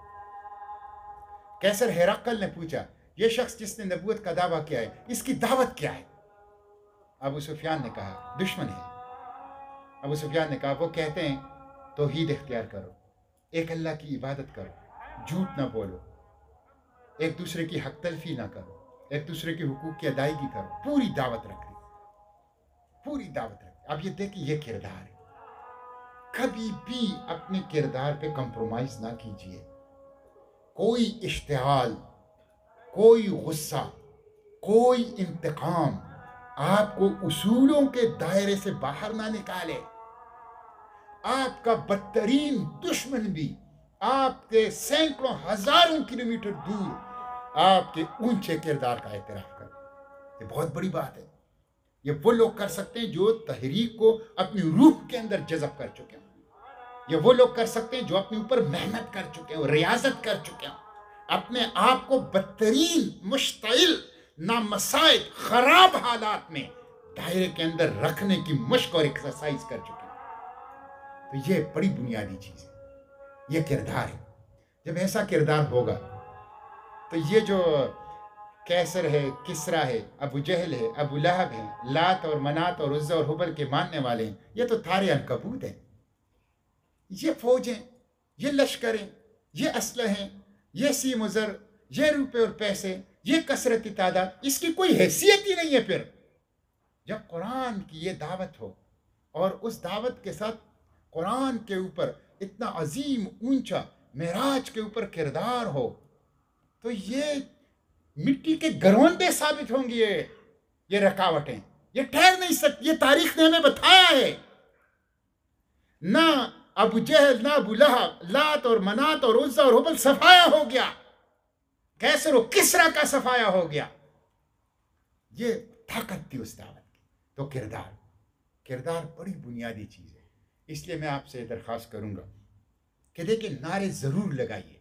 کیسر ہرقل نے پوچھا یہ شخص جس نے نبوت کا دعویٰ کیا ہے اس کی دعوت کیا ہے؟ ابو سفیان نے کہا دشمن ہے۔ ابو سفیان نے کہا وہ کہتے ہیں توحید اختیار کرو، ایک اللہ کی عبادت کرو، جھوٹ نہ بولو، ایک دوسرے کی حق تلفی نہ کرو، ایک دوسرے کے حقوق کی ادائیگی کرو، پوری دعوت رکھ دی، پوری دعوت رکھ دی۔ اب یہ دیکھیں یہ کردار ہے، کبھی بھی اپنے کردار پہ کمپرومائز نہ کیجیے۔ کوئی اشتعال، کوئی غصہ، کوئی انتقام آپ کو اصولوں کے دائرے سے باہر نہ نکالے۔ آپ کا بدترین دشمن بھی آپ کے سینکڑوں ہزاروں کلومیٹر دور آپ کے اونچے کردار کا اعتراف کرے۔ یہ بہت بڑی بات ہے۔ یہ وہ لوگ کر سکتے ہیں جو تحریک کو اپنی روح کے اندر جذب کر چکے ہیں، یہ وہ لوگ کر سکتے ہیں جو اپنے اوپر محنت کر چکے ہیں، ریاضت کر چکے ہیں، اپنے آپ کو بدترین مشتعل نامساعد خراب حالات میں دائرے کے اندر رکھنے کی مشق اور ایکسرسائز کر چکے ہیں۔ تو یہ بڑی بنیادی چیز ہے، یہ کردار ہے۔ جب ایسا کردار ہوگا تو یہ جو کیسر ہے، کسرا ہے، ابو جہل ہے، ابو لہب ہے، لات اور منات اور عزا اور حبل کے ماننے والے ہیں، یہ تو تھارے عنکبوت ہیں۔ یہ فوجیں، یہ لشکریں، یہ اسلحے، یہ سیم و زر، یہ روپے اور پیسے، یہ کثرتی تعداد، اس کی کوئی حیثیت ہی نہیں ہے۔ پھر جب قرآن کی یہ دعوت ہو اور اس دعوت کے ساتھ قرآن کے اوپر اتنا عظیم اونچا معراج کے اوپر کردار ہو تو یہ مٹی کے گروندے ثابت ہوں گی۔ یہ رکاوٹیں یہ ٹھہر نہیں سکتی، یہ تاریخ نے ہمیں بتایا ہے۔ نہ ابو جہل، نہ ابو لہب، لات اور منات اور عزا اور حبل صفایا ہو گیا، کیسر و کسرا کا صفایا ہو گیا۔ یہ طاقت تھی اس دعوت کی۔ تو کردار بڑی بنیادی چیز ہے۔ اس لیے میں آپ سے درخواست کروں گا کہ دیکھیں نعرے ضرور لگائیے،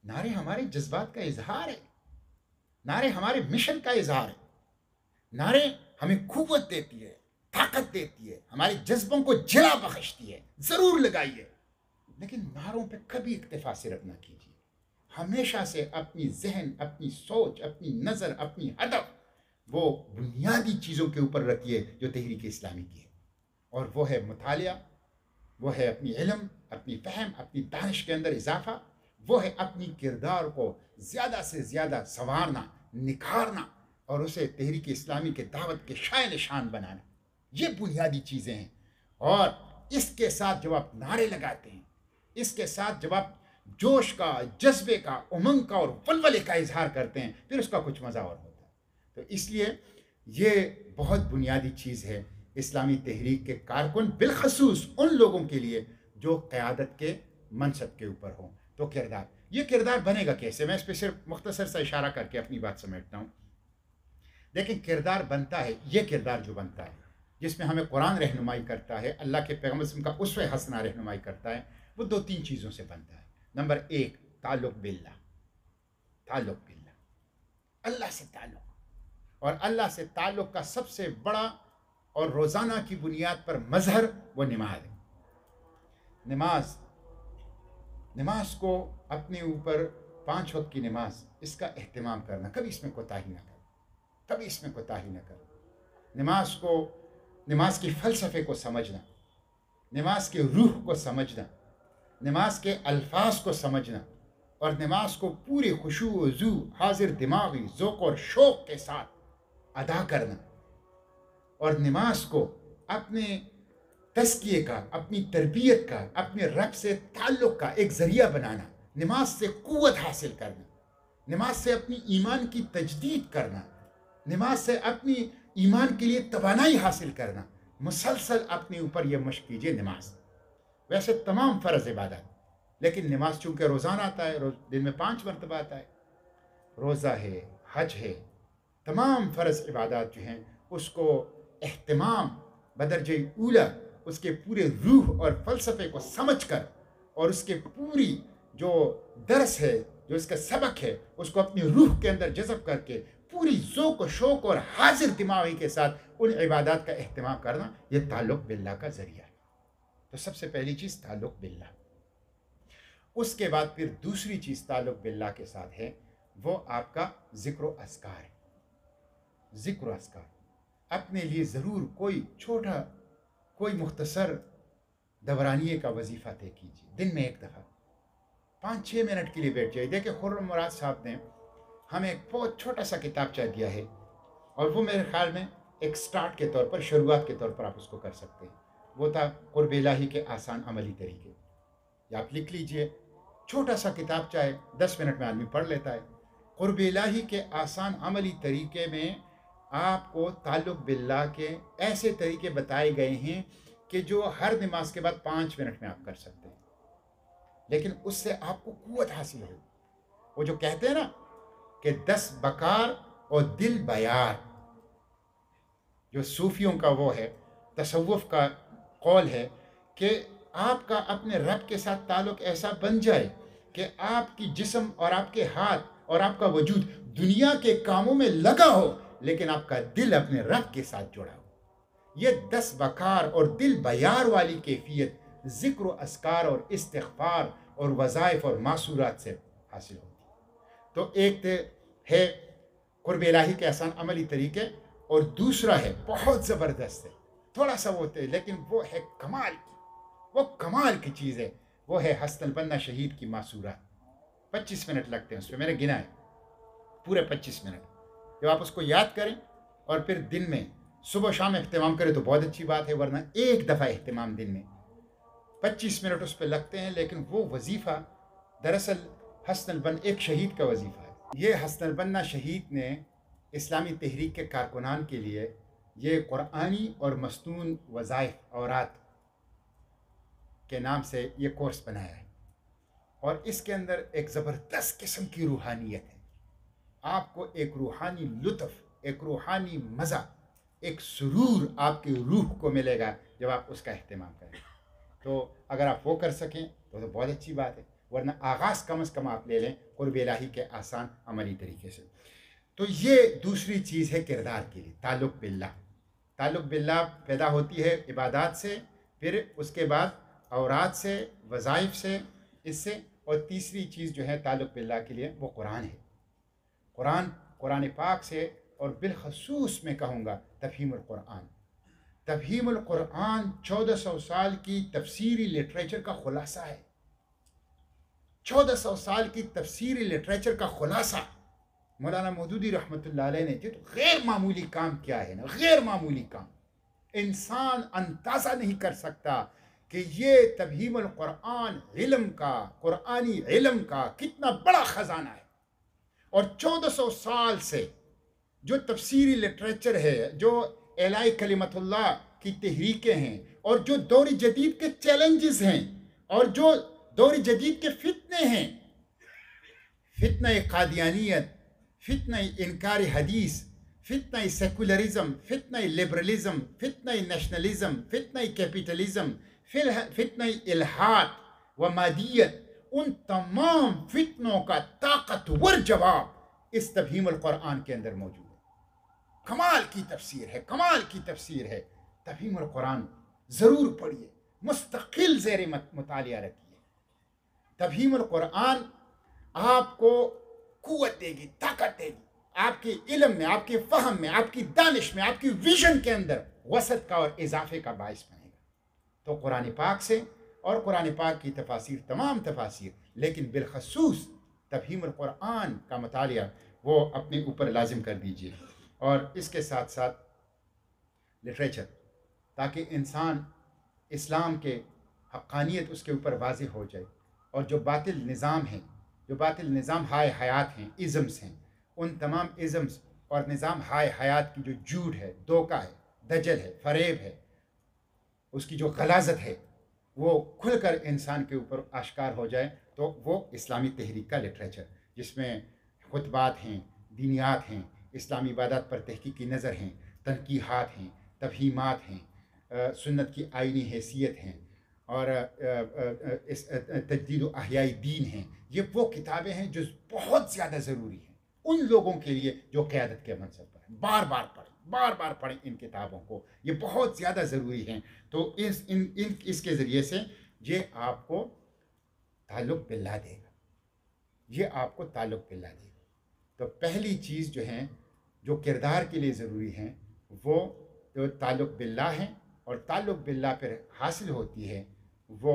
نعرے ہمارے جذبات کا اظہار ہے، نعرے ہمارے مشن کا اظہار ہے، نعرے ہمیں قوت دیتی ہے، طاقت دیتی ہے، ہمارے جذبوں کو جلا بخشتی ہے، ضرور لگائیے۔ لیکن نعروں پہ کبھی اکتفا صرف نہ کیجیے، ہمیشہ سے اپنی ذہن، اپنی سوچ، اپنی نظر، اپنی ہدف وہ بنیادی چیزوں کے اوپر رکھیے جو تحریک اسلامی کی ہے، اور وہ ہے مطالعہ، وہ ہے اپنی علم، اپنی فہم، اپنی دانش کے اندر اضافہ، وہ ہے اپنی کردار کو زیادہ سے زیادہ سنوارنا، نکھارنا اور اسے تحریک اسلامی کے دعوت کے شائع نشان بنانا، یہ بنیادی چیزیں ہیں۔ اور اس کے ساتھ جب آپ نعرے لگاتے ہیں، اس کے ساتھ جب آپ جوش کا، جذبے کا، امنگ کا اور ولولے کا اظہار کرتے ہیں، پھر اس کا کچھ مزہ اور ہوتا ہے۔ تو اس لیے یہ بہت بنیادی چیز ہے اسلامی تحریک کے کارکن، بالخصوص ان لوگوں کے لیے جو قیادت کے منصب کے اوپر ہوں۔ تو کردار، یہ کردار بنے گا کیسے؟ میں اس پہ صرف مختصر سا اشارہ کر کے اپنی بات سمیٹتا ہوں۔ لیکن کردار بنتا ہے، یہ کردار جو بنتا ہے جس میں ہمیں قرآن رہنمائی کرتا ہے، اللہ کے پیغمبر وسلم کا اسوہ حسنہ رہنمائی کرتا ہے، وہ 2-3 چیزوں سے بنتا ہے۔ نمبر 1، تعلق باللہ، تعلق باللہ، اللہ سے تعلق۔ اور اللہ سے تعلق کا سب سے بڑا اور روزانہ کی بنیاد پر مظہر وہ نماز ہے۔ نماز کو اپنے اوپر 5 وقت کی نماز، اس کا اہتمام کرنا، کبھی اس میں کوتاہی نہ کرنا، کبھی اس میں کوتاہی نہ کرنا۔ نماز کی فلسفے کو سمجھنا، نماز کے روح کو سمجھنا، نماز کے الفاظ کو سمجھنا، اور نماز کو پوری خشوع و ذو، حاضر دماغی، ذوق اور شوق کے ساتھ ادا کرنا، اور نماز کو اپنے تزکیے کا، اپنی تربیت کا، اپنے رب سے تعلق کا ایک ذریعہ بنانا، نماز سے قوت حاصل کرنا، نماز سے اپنی ایمان کی تجدید کرنا، نماز سے اپنی ایمان کے لیے توانائی حاصل کرنا، مسلسل اپنے اوپر یہ مشق کیجیے نماز۔ ویسے تمام فرض عبادات، لیکن نماز چونکہ روزانہ آتا ہے، دن میں 5 مرتبہ آتا ہے، روزہ ہے، حج ہے، تمام فرض عبادات جو ہیں اس کو اہتمام بدرجہ اولا، اس کے پورے روح اور فلسفے کو سمجھ کر، اور اس کے پوری جو درس ہے، جو اس کا سبق ہے، اس کو اپنی روح کے اندر جذب کر کے پوری ذوق و شوق اور حاضر دماغی کے ساتھ ان عبادات کا اہتمام کرنا، یہ تعلق باللہ کا ذریعہ ہے۔ تو سب سے پہلی چیز تعلق باللہ۔ اس کے بعد پھر دوسری چیز تعلق باللہ کے ساتھ ہے، وہ آپ کا ذکر و اذکار ہے۔ ذکر و اذکار اپنے لیے ضرور کوئی مختصر دورانیے کا وظیفہ طے کیجیے، دن میں ایک دفعہ 5-6 منٹ کے لیے بیٹھ جائے۔ دیکھیں خرم مراد صاحب نے ہمیں ایک بہت چھوٹا سا کتابچہ دیا ہے، اور وہ میرے خیال میں ایک سٹارٹ کے طور پر، شروعات کے طور پر آپ اس کو کر سکتے ہیں۔ وہ تھا قرب الہی کے آسان عملی طریقے، یا آپ لکھ لیجئے، چھوٹا سا کتابچہ ہے، 10 منٹ میں آدمی پڑھ لیتا ہے۔ قرب الہی کے آسان عملی طریقے میں آپ کو تعلق باللہ کے ایسے طریقے بتائے گئے ہیں کہ جو ہر نماز کے بعد 5 منٹ میں آپ کر سکتے ہیں، لیکن اس سے آپ کو قوت حاصل ہو۔ وہ جو کہتے ہیں نا کہ 10 بکار اور دل بیار، جو صوفیوں کا وہ ہے، تصوف کا قول ہے کہ آپ کا اپنے رب کے ساتھ تعلق ایسا بن جائے کہ آپ کی جسم اور آپ کے ہاتھ اور آپ کا وجود دنیا کے کاموں میں لگا ہو، لیکن آپ کا دل اپنے رب کے ساتھ جڑا ہو۔ یہ 10 بکار اور دل بیار والی کیفیت ذکر و اذکار اور استغفار اور وظائف اور معصورات سے حاصل ہوتی ہے۔ تو ایک ہے قرب الہی کے آسان عملی طریقے، اور دوسرا ہے بہت زبردست ہے، تھوڑا سا وہ ہے لیکن وہ ہے کمال کی چیز ہے، وہ ہے حسن البنا شہید کی معصورات۔ 25 منٹ لگتے ہیں اس پہ، میں نے گنا ہے پورے 25 منٹ۔ جب آپ اس کو یاد کریں اور پھر دن میں صبح و شام اہتمام کریں تو بہت اچھی بات ہے، ورنہ ایک دفعہ اہتمام دن میں 25 منٹ اس پہ لگتے ہیں، لیکن وہ وظیفہ دراصل حسن البن ایک شہید کا وظیفہ ہے۔ یہ حسن البنا شہید نے اسلامی تحریک کے کارکنان کے لیے یہ قرآنی اور مستون وظائف اورات کے نام سے یہ کورس بنایا ہے، اور اس کے اندر ایک زبردست قسم کی روحانیت ہے۔ آپ کو ایک روحانی لطف، ایک روحانی مزہ، ایک سرور آپ کی روح کو ملے گا جب آپ اس کا اہتمام کریں۔ تو اگر آپ وہ کر سکیں تو بہت اچھی بات ہے، ورنہ آغاز کم از کم آپ لے لیں قرب الہی کے آسان عملی طریقے سے۔ تو یہ دوسری چیز ہے کردار کے لیے، تعلق باللہ۔ تعلق باللہ پیدا ہوتی ہے عبادات سے، پھر اس کے بعد اورات سے، وظائف سے، اس سے، اور تیسری چیز جو ہے تعلق باللہ کے لیے وہ قرآن ہے۔ قرآن پاک سے، اور بالخصوص میں کہوں گا تفہیم القرآن۔ تفہیم القرآن 1400 سال کی تفسیری لٹریچر کا خلاصہ ہے۔ 1400 سال کی تفسیری لٹریچر کا خلاصہ مولانا مودودی رحمۃ اللہ علیہ نے جو غیر معمولی کام کیا ہے نا، غیر معمولی کام، انسان اندازہ نہیں کر سکتا کہ یہ تفہیم القرآن علم کا، قرآنی علم کا کتنا بڑا خزانہ ہے۔ اور 1400 سال سے جو تفسیری لٹریچر ہے، جو اعلاء کلمت اللہ کی تحریکیں ہیں، اور جو دور جدید کے چیلنجز ہیں، اور جو دور جدید کے فتنے ہیں، فتنہ قادیانیت، فتنہ انکار حدیث، فتنہ سیکولرزم، فتنہ لبرلزم، فتنہ نیشنلزم، فتنہ کیپیٹلزم، فتنہ الحاد و مادیت، ان تمام فتنوں کا طاقتور جواب اس تفہیم القرآن کے اندر موجود ہے۔ کمال کی تفسیر ہے، کمال کی تفسیر ہے۔ تفہیم القرآن ضرور پڑھیے، مستقل زیر مطالعہ رکھیے۔ تفہیم القرآن آپ کو قوت دے گی، طاقت دے گی، آپ کے علم میں، آپ کے فہم میں، آپ کی دانش میں، آپ کی ویژن کے اندر وسعت کا اور اضافے کا باعث بنے گا۔ تو قرآن پاک سے اور قرآن پاک کی تفاسیر، تمام تفاسیر، لیکن بالخصوص تفہیم القرآن کا مطالعہ وہ اپنے اوپر لازم کر دیجئے، اور اس کے ساتھ ساتھ لٹریچر، تاکہ انسان اسلام کے حقانیت اس کے اوپر واضح ہو جائے، اور جو باطل نظام ہیں، جو باطل نظام ہائے حیات ہیں، ازمز ہیں، ان تمام ازمز اور نظام ہائے حیات کی جو جھوٹ ہے، دھوکہ ہے، دجل ہے، فریب ہے، اس کی جو غلاظت ہے، وہ کھل کر انسان کے اوپر آشکار ہو جائے، تو وہ اسلامی تحریک کا لٹریچر، جس میں خطبات ہیں، دینیات ہیں، اسلامی عبادات پر تحقیقی نظر ہیں، تنقیحات ہیں، تفہیمات ہیں، سنت کی آئینی حیثیت ہیں، اور تجدید و احیاء دین ہیں، یہ وہ کتابیں ہیں جو بہت زیادہ ضروری ہیں ان لوگوں کے لیے جو قیادت کے منصب پر ہیں۔ بار بار پڑھیں، بار بار پڑھیں ان کتابوں کو، یہ بہت زیادہ ضروری ہیں۔ تو اس کے ذریعے سے یہ آپ کو تعلق باللہ دے گا، یہ آپ کو تعلق باللہ دے گا۔ تو پہلی چیز جو ہیں، جو کردار کے لیے ضروری ہیں، وہ جو تعلق باللہ ہیں، اور تعلق باللہ پھر حاصل ہوتی ہے وہ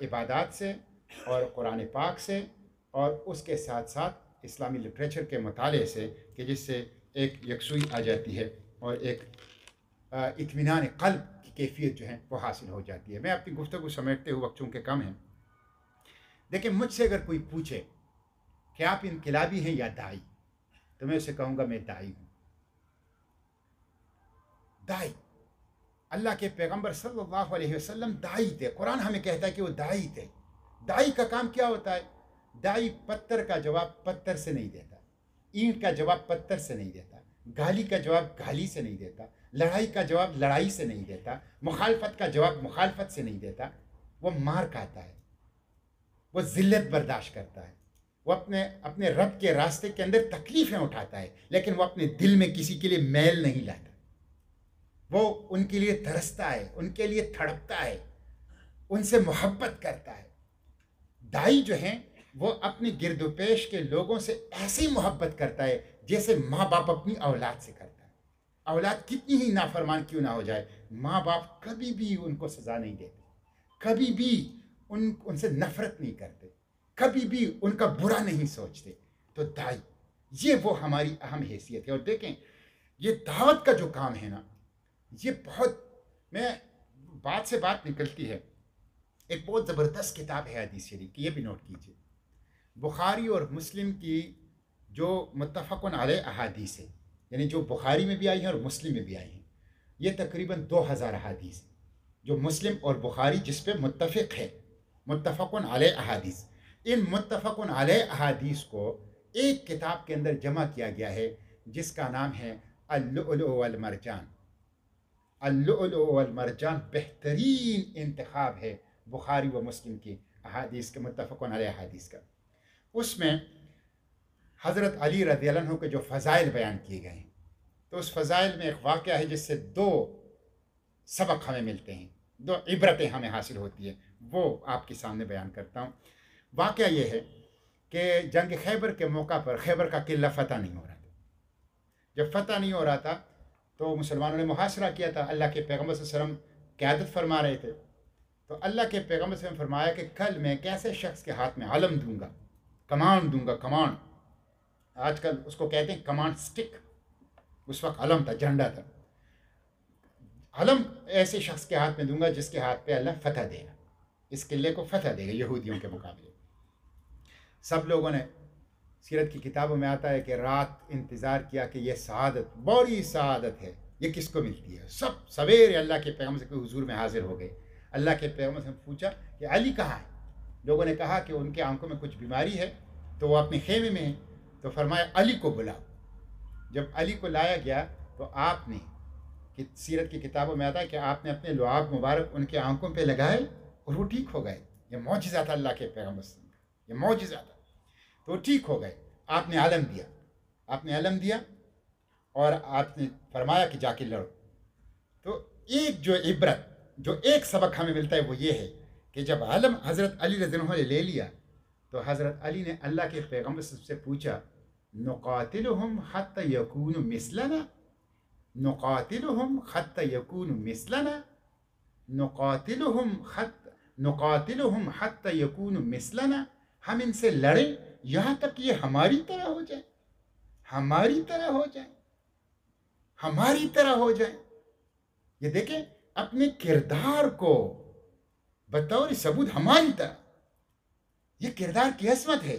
عبادات سے اور قرآن پاک سے، اور اس کے ساتھ ساتھ اسلامی لٹریچر کے مطالعے سے، کہ جس سے ایک یکسوئی آ جاتی ہے اور ایک اطمینان قلب کی کیفیت جو ہے وہ حاصل ہو جاتی ہے۔ میں اپنی گفتگو سمیٹتے ہوئے، وقت چونکہ کم ہے، دیکھیں مجھ سے اگر کوئی پوچھے کہ آپ انقلابی ہیں یا داعی، تو میں اسے کہوں گا میں داعی ہوں۔ داعی، اللہ کے پیغمبر صلی اللہ علیہ وسلم داعی تھے، قرآن ہمیں کہتا ہے کہ وہ داعی تھے۔ داعی کا کام کیا ہوتا ہے؟ داعی پتھر کا جواب پتھر سے نہیں دیتا، اینٹ کا جواب پتھر سے نہیں دیتا، گالی کا جواب گالی سے نہیں دیتا، لڑائی کا جواب لڑائی سے نہیں دیتا، مخالفت کا جواب مخالفت سے نہیں دیتا۔ وہ مار کھاتا ہے، وہ ذلت برداشت کرتا ہے، وہ اپنے رب کے راستے کے اندر تکلیفیں اٹھاتا ہے، لیکن وہ اپنے دل میں کسی کے لیے میل نہیں لاتا۔ وہ ان کے لیے ترستا ہے، ان کے لیے تڑپتا ہے، ان سے محبت کرتا ہے۔ داعی جو ہیں وہ اپنی گرد و پیش کے لوگوں سے ایسی محبت کرتا ہے جیسے ماں باپ اپنی اولاد سے کرتا ہے۔ اولاد کتنی ہی نافرمان کیوں نہ ہو جائے، ماں باپ کبھی بھی ان کو سزا نہیں دیتے، کبھی بھی ان سے نفرت نہیں کرتے، کبھی بھی ان کا برا نہیں سوچتے۔ تو داعی، یہ وہ ہماری اہم حیثیت ہے۔ اور دیکھیں یہ دعوت کا جو کام ہے نا، یہ بہت، میں بات سے بات نکلتی ہے، ایک بہت زبردست کتاب ہے حدیث شریف کی، یہ بھی نوٹ کیجئے۔ بخاری اور مسلم کی جو متفقن علیہ احادیث ہے، یعنی جو بخاری میں بھی آئی ہیں اور مسلم میں بھی آئی ہیں، یہ تقریباً 2000 احادیث ہیں جو مسلم اور بخاری جس پہ متفق ہے، متفقن علیہ احادیث۔ ان متفقن علیہ احادیث کو ایک کتاب کے اندر جمع کیا گیا ہے جس کا نام ہے اللؤلؤ والمرجان۔ اللؤلؤ والمرجان بہترین انتخاب ہے بخاری و مسلم کی احادیث کے، متفقن علیہ احادیث کا۔ اس میں حضرت علی رضی اللہ عنہ کے جو فضائل بیان کیے گئے ہیں، تو اس فضائل میں ایک واقعہ ہے جس سے 2 سبق ہمیں ملتے ہیں، 2 عبرتیں ہمیں حاصل ہوتی ہیں، وہ آپ کے سامنے بیان کرتا ہوں۔ واقعہ یہ ہے کہ جنگ خیبر کے موقع پر خیبر کا قلعہ فتح نہیں ہو رہا تھا۔ جب فتح نہیں ہو رہا تھا تو مسلمانوں نے محاصرہ کیا تھا، اللہ کے پیغمبر صلی اللہ علیہ وسلم قیادت فرما رہے تھے۔ تو اللہ کے پیغمبر صلی اللہ علیہ وسلم فرمایا کہ کل میں ایک ایسے شخص کے ہاتھ میں علم دوں گا، کمان دوں گا، کمان، آج کل اس کو کہتے ہیں کمانڈ سٹک، اس وقت علم تھا، جھنڈا تھا. علم ایسے شخص کے ہاتھ میں دوں گا جس کے ہاتھ پہ اللہ فتح دے گا، اس قلعے کو فتح دے گا یہودیوں کے مقابلے. سب لوگوں نے، سیرت کی کتابوں میں آتا ہے کہ رات انتظار کیا کہ یہ سعادت، بڑی سعادت ہے، یہ کس کو ملتی ہے. سب سویرے اللہ کے پیغمبر کے حضور میں حاضر ہو گئے. اللہ کے پیغمبر سے پوچھا کہ علی کہاں ہے؟ لوگوں نے کہا کہ ان کے آنکھوں میں کچھ بیماری ہے تو وہ اپنے خیمے میں ہیں. تو فرمایا علی کو بلاؤ. جب علی کو لایا گیا تو آپ نے، سیرت کی کتابوں میں آتا ہے کہ آپ نے اپنے لعاب مبارک ان کے آنکھوں پہ لگائے اور وہ ٹھیک ہو گئے. یہ معجزہ تھا اللہ کے پیغمبر سے، یہ معجزہ تھا. تو وہ ٹھیک ہو گئے. آپ نے علم دیا اور آپ نے فرمایا کہ جا کے لڑو. تو ایک جو عبرت، جو ایک سبق ہمیں ملتا ہے وہ یہ ہے کہ جب علم حضرت علی رضی اللہ عنہ نے لے لیا تو حضرت علی نے اللہ کے پیغمبر سے پوچھا نقاتلہم حتی یکونوا مثلنا، نقاتلہم حتی یکونوا مثلنا، نقاتلہم حتی یکونوا مثلنا. ہم ان سے لڑیں یہاں تک کہ یہ ہماری طرح ہو جائے، ہماری طرح ہو جائے، ہماری طرح ہو جائے. یہ دیکھیں اپنے کردار کو بطور ثبوت ہماری طرح، یہ کردار کی عظمت ہے.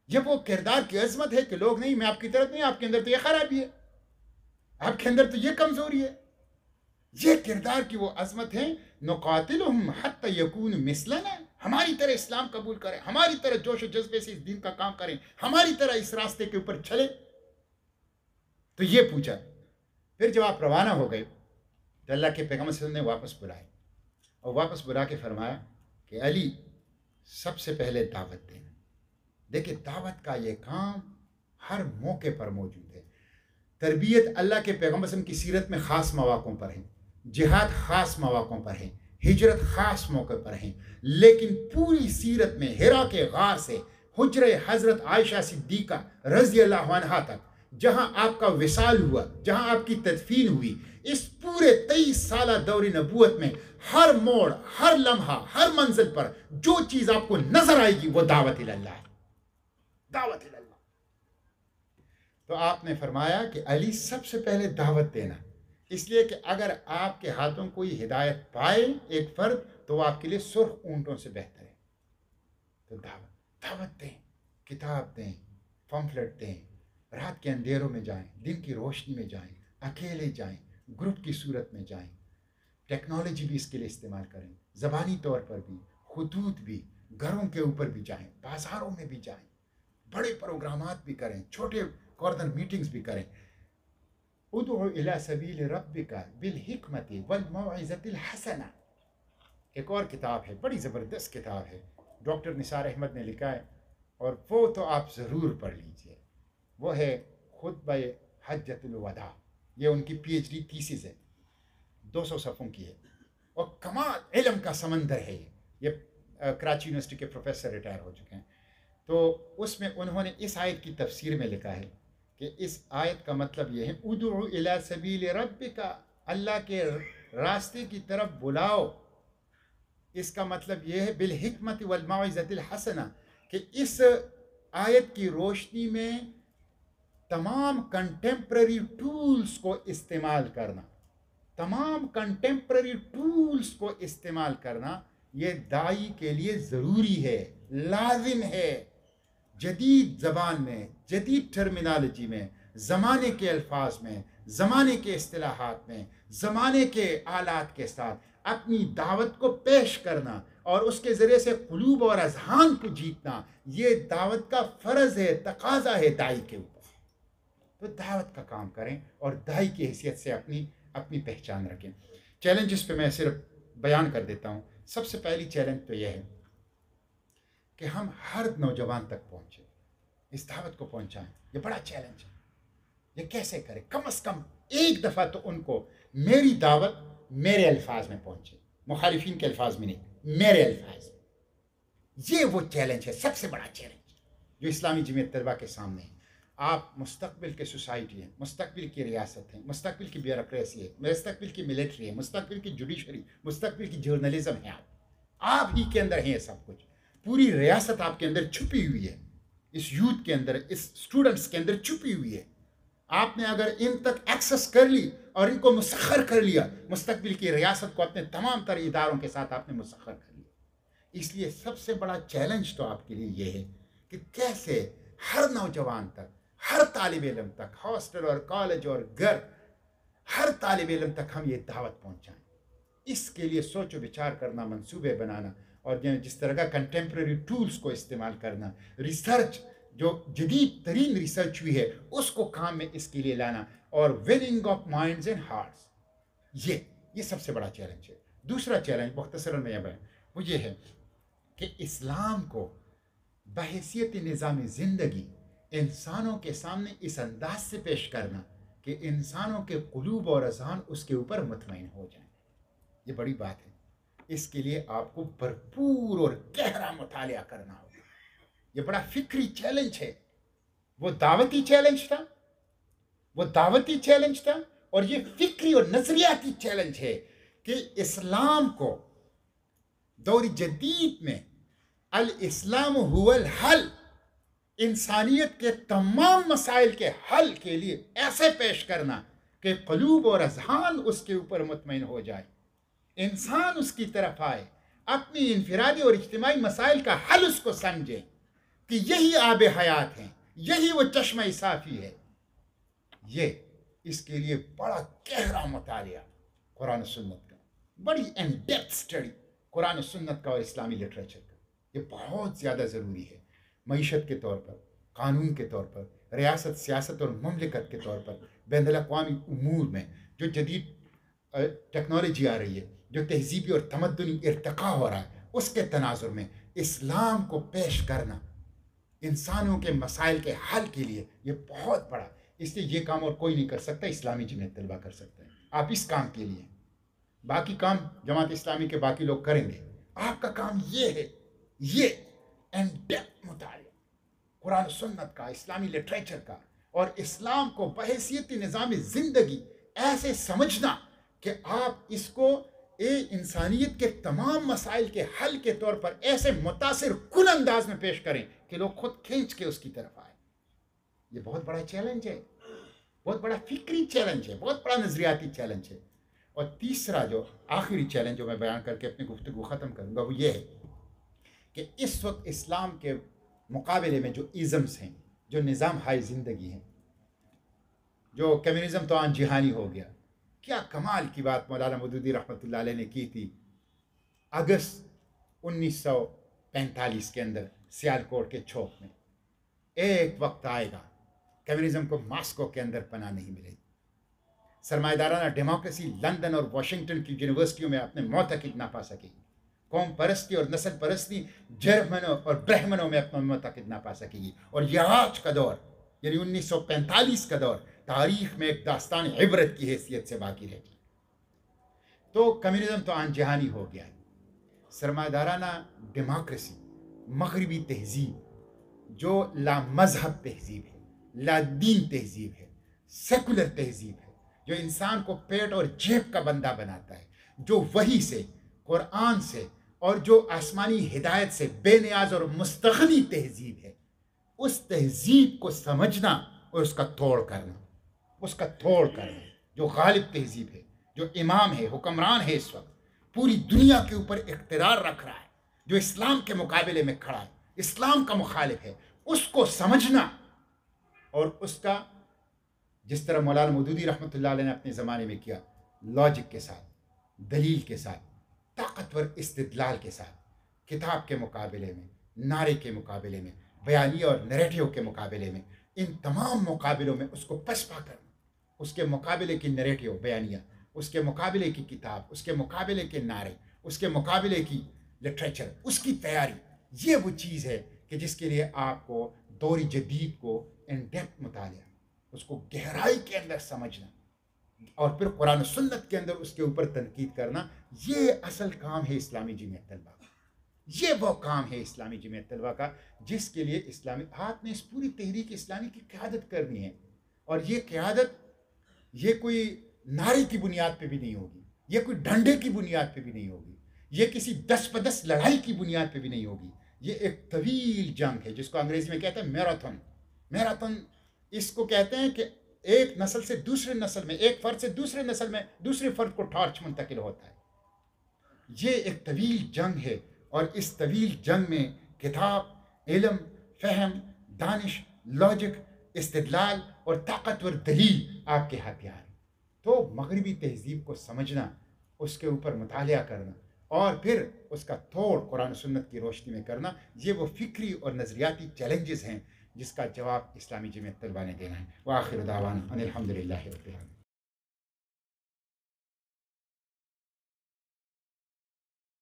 جب وہ کردار کی عظمت ہے کہ لوگ نہیں، میں آپ کی طرف نہیں، آپ کے اندر تو یہ خرابی ہے، آپ کے اندر تو یہ کمزوری ہے. یہ کردار کی وہ عظمت ہے. نقاتلہم حتی یکونوا مثلنا، ہماری طرح اسلام قبول کریں، ہماری طرح جوش و جذبے سے اس دین کا کام کریں، ہماری طرح اس راستے کے اوپر چلیں. تو یہ پوچھا. پھر جب آپ روانہ ہو گئے تو اللہ کے پیغمبر صلی اللہ علیہ وسلم نے واپس بلائے اور واپس بلا کے فرمایا کہ علی سب سے پہلے دعوت دینا. دیکھیں دعوت کا یہ کام ہر موقع پر موجود ہے. تربیت اللہ کے پیغمبر صلی اللہ علیہ وسلم کی سیرت میں خاص مواقعوں پر ہے، جہاد خاص مواقعوں پر ہے، ہجرت خاص موقع پر ہیں. لیکن پوری سیرت میں حرا کے غار سے حجرہ حضرت عائشہ صدیقہ رضی اللہ عنہا تک، جہاں آپ کا وصال ہوا، جہاں آپ کی تدفین ہوئی، اس پورے 23 سالہ دور نبوت میں ہر موڑ، ہر لمحہ، ہر منزل پر جو چیز آپ کو نظر آئے گی وہ دعوت اللہ ہے، دعوت اللہ. تو آپ نے فرمایا کہ علی سب سے پہلے دعوت دینا، اس لیے کہ اگر آپ کے ہاتھوں کوئی ہدایت پائے ایک فرد تو وہ آپ کے لیے سرخ اونٹوں سے بہتر ہے. تو دعوت دیں، کتاب دیں، پمفلٹ دیں، رات کے اندھیروں میں جائیں، دن کی روشنی میں جائیں، اکیلے جائیں، گروپ کی صورت میں جائیں. ٹیکنالوجی بھی اس کے لیے استعمال کریں، زبانی طور پر بھی، خطوط بھی، گھروں کے اوپر بھی جائیں، بازاروں میں بھی جائیں، بڑے پروگرامات بھی کریں، چھوٹے کارنر میٹنگز بھی کریں. ادعو الی سبیل ربک بالحکمت والموعظۃ الحسنہ. ایک اور کتاب ہے، بڑی زبردست کتاب ہے، ڈاکٹر نثار احمد نے لکھا ہے اور وہ تو آپ ضرور پڑھ لیجئے. وہ ہے خطبہ حجۃ الوداع. یہ ان کی پی ایچ ڈی تھیسس ہے، 200 صفحوں کی ہے اور کمال علم کا سمندر ہے. یہ کراچی یونیورسٹی کے پروفیسر ریٹائر ہو چکے ہیں. تو اس میں انہوں نے اس آیت کی تفسیر میں لکھا ہے کہ اس آیت کا مطلب یہ ہے ادعو الی سبیل ربک، اللہ کے راستے کی طرف بلاؤ. اس کا مطلب یہ ہے بالحکمت والموعظۃ الحسنہ کہ اس آیت کی روشنی میں تمام کنٹمپرری ٹولز کو استعمال کرنا، تمام کنٹمپرری ٹولز کو استعمال کرنا یہ داعی کے لیے ضروری ہے، لازم ہے. جدید زبان میں، جدید ٹرمینالوجی میں، زمانے کے الفاظ میں، زمانے کے اصطلاحات میں، زمانے کے آلات کے ساتھ اپنی دعوت کو پیش کرنا اور اس کے ذریعے سے قلوب اور اذہان کو جیتنا، یہ دعوت کا فرض ہے، تقاضا ہے داعی کے اوپر. تو دعوت کا کام کریں اور داعی کی حیثیت سے اپنی پہچان رکھیں. چیلنجز پہ میں صرف بیان کر دیتا ہوں. سب سے پہلی چیلنج تو یہ ہے کہ ہم ہر نوجوان تک پہنچیں، اس دعوت کو پہنچائیں. یہ بڑا چیلنج ہے. یہ کیسے کریں؟ کم از کم ایک دفعہ تو ان کو میری دعوت میرے الفاظ میں پہنچے، مخالفین کے الفاظ میں نہیں، میرے الفاظ میں. یہ وہ چیلنج ہے، سب سے بڑا چیلنج جو اسلامی جمعیت طلبہ کے سامنے ہے. آپ مستقبل کے سوسائٹی ہیں، مستقبل کی ریاست ہیں، مستقبل کی بیوروکریسی ہے، مستقبل کی ملٹری ہے، مستقبل کی جوڈیشری، مستقبل کی جرنلزم ہے. آپ ہی کے اندر ہیں یہ سب کچھ. پوری ریاست آپ کے اندر چھپی ہوئی ہے. اس یوتھ کے اندر، اس اسٹوڈنٹس کے اندر چھپی ہوئی ہے. آپ نے اگر ان تک ایکسس کر لی اور ان کو مسخر کر لیا، مستقبل کی ریاست کو اپنے تمام تر اداروں کے ساتھ آپ نے مسخر کر لیا. اس لیے سب سے بڑا چیلنج تو آپ کے لیے یہ ہے کہ کیسے ہر نوجوان تک، ہر طالب علم تک، ہاسٹل اور کالج اور گھر، ہر طالب علم تک ہم یہ دعوت پہنچائیں. اس کے لیے سوچ و بچار کرنا، منصوبے بنانا، اور جس طرح کا کنٹمپریری ٹولز کو استعمال کرنا، ریسرچ جو جدید ترین ریسرچ ہوئی ہے اس کو کام میں اس کے لیے لانا، اور winning of minds and hearts, یہ سب سے بڑا چیلنج ہے. دوسرا چیلنج مختصراً میں وہ یہ ہے کہ اسلام کو بحیثیت نظام زندگی انسانوں کے سامنے اس انداز سے پیش کرنا کہ انسانوں کے قلوب اور اذہان اس کے اوپر مطمئن ہو جائیں. یہ بڑی بات ہے. اس کے لیے آپ کو بھرپور اور گہرا مطالعہ کرنا ہوگا. یہ بڑا فکری چیلنج ہے. وہ دعوتی چیلنج تھا اور یہ فکری اور نظریاتی چیلنج ہے کہ اسلام کو دور جدید میں الاسلام هو الحل، انسانیت کے تمام مسائل کے حل کے لیے ایسے پیش کرنا کہ قلوب اور اذہان اس کے اوپر مطمئن ہو جائے، انسان اس کی طرف آئے، اپنی انفرادی اور اجتماعی مسائل کا حل اس کو سمجھے کہ یہی آب حیات ہیں، یہی وہ چشمہ صافی ہے. یہ اس کے لیے بڑا گہرا مطالعہ قرآن و سنت کا، بڑی ان ڈیپتھ اسٹڈی قرآن و سنت کا اور اسلامی لٹریچر کا، یہ بہت زیادہ ضروری ہے. معیشت کے طور پر، قانون کے طور پر، ریاست، سیاست اور مملکت کے طور پر، بین الاقوامی امور میں جو جدید ٹیکنالوجی آ رہی ہے، جو تہذیبی اور تمدنی ارتقاء ہو رہا ہے، اس کے تناظر میں اسلام کو پیش کرنا انسانوں کے مسائل کے حل کے لیے یہ بہت بڑا. اس لیے یہ کام اور کوئی نہیں کر سکتا، اسلامی جمعیت طلبہ کر سکتا ہے. آپ اس کام کے لیے، باقی کام جماعت اسلامی کے باقی لوگ کریں گے. آپ کا کام یہ ہے، یہ ان ڈیپتھ مطالعہ قرآن و سنت کا، اسلامی لٹریچر کا، اور اسلام کو بحیثیت نظام زندگی ایسے سمجھنا کہ آپ اس کو انسانیت کے تمام مسائل کے حل کے طور پر ایسے متاثر کن انداز میں پیش کریں کہ لوگ خود کھینچ کے اس کی طرف آئے. یہ بہت بڑا چیلنج ہے، بہت بڑا فکری چیلنج ہے، بہت بڑا نظریاتی چیلنج ہے. اور تیسرا جو آخری چیلنج جو میں بیان کر کے اپنی گفتگو ختم کروں گا وہ یہ ہے کہ اس وقت اسلام کے مقابلے میں جو ازمز ہیں، جو نظام ہائی زندگی ہیں، جو کمیونزم تو آن جہانی ہو گیا. کیا کمال کی بات مولانا مودودی رحمۃ اللہ علیہ نے کی تھی اگست 1945 کے اندر سیالکوٹ کے چوک میں. ایک وقت آئے گا کمیونزم کو ماسکو کے اندر پناہ نہیں ملے گی. سرمایہ دارانہ ڈیموکریسی لندن اور واشنگٹن کی یونیورسٹیوں میں اپنے معتقد نہ پا سکے گی. قوم پرستی اور نسل پرستی جرمنوں اور برہمنوں میں اپنا معتقد نہ پا سکے گی. اور یہ آج کا دور، یعنی 1945 کا دور، تاریخ میں ایک داستان عبرت کی حیثیت سے باقی رہے. تو کمیونزم تو آن جہانی ہو گیا ہے. سرمایہ دارانہ ڈیموکریسی، مغربی تہذیب جو لا مذہب تہذیب ہے، لا دین تہذیب ہے، سیکولر تہذیب ہے، جو انسان کو پیٹ اور جیب کا بندہ بناتا ہے، جو وحی سے، قرآن سے اور جو آسمانی ہدایت سے بے نیاز اور مستغنی تہذیب ہے، اس تہذیب کو سمجھنا اور اس کا توڑ کرنا، جو غالب تہذیب ہے، جو امام ہے، حکمران ہے، اس وقت پوری دنیا کے اوپر اقتدار رکھ رہا ہے، جو اسلام کے مقابلے میں کھڑا ہے، اسلام کا مخالف ہے، اس کو سمجھنا اور اس کا جس طرح مولانا مودودی رحمۃ اللہ علیہ نے اپنے زمانے میں کیا، لاجک کے ساتھ، دلیل کے ساتھ، طاقتور استدلال کے ساتھ، کتاب کے مقابلے میں، نعرے کے مقابلے میں، بیانیہ اور نیریٹیو کے مقابلے میں، ان تمام مقابلوں میں اس کو پسپا کرنا. اس کے مقابلے کی نیریٹیو بیانیہ، اس کے مقابلے کی کتاب، اس کے مقابلے کے نعرے، اس کے مقابلے کی لٹریچر، اس کی تیاری، یہ وہ چیز ہے کہ جس کے لیے آپ کو دور جدید کو ان ڈیپتھ مطالعہ، اس کو گہرائی کے اندر سمجھنا اور پھر قرآن و سنت کے اندر اس کے اوپر تنقید کرنا، یہ اصل کام ہے اسلامی جمعیت طلبہ کا. یہ وہ کام ہے اسلامی جمعیت طلبہ کا جس کے لیے اسلامی آپ نے اس پوری تحریک اسلامی کی قیادت کرنی ہے. اور یہ قیادت یہ کوئی نعرے کی بنیاد پہ بھی نہیں ہوگی، یہ کوئی ڈنڈے کی بنیاد پہ بھی نہیں ہوگی، یہ کسی دس بدس لڑائی کی بنیاد پہ بھی نہیں ہوگی. یہ ایک طویل جنگ ہے جس کو انگریزی میں کہتے ہیں میراتھن. میراتھن اس کو کہتے ہیں کہ ایک نسل سے دوسرے نسل میں، ایک فرد سے دوسرے نسل میں دوسرے فرد کو ٹارچ منتقل ہوتا ہے. یہ ایک طویل جنگ ہے، اور اس طویل جنگ میں کتاب، علم، فہم، دانش، لاجک، استدلال اور طاقتور دلیل آپ کے ہتھیار. تو مغربی تہذیب کو سمجھنا، اس کے اوپر مطالعہ کرنا، اور پھر اس کا توڑ قرآن و سنت کی روشنی میں کرنا، یہ وہ فکری اور نظریاتی چیلنجز ہیں جس کا جواب اسلامی جمعیت طلبہ نے دینا ہے. وآخر دعوانا ان الحمدللہ رب العالمین.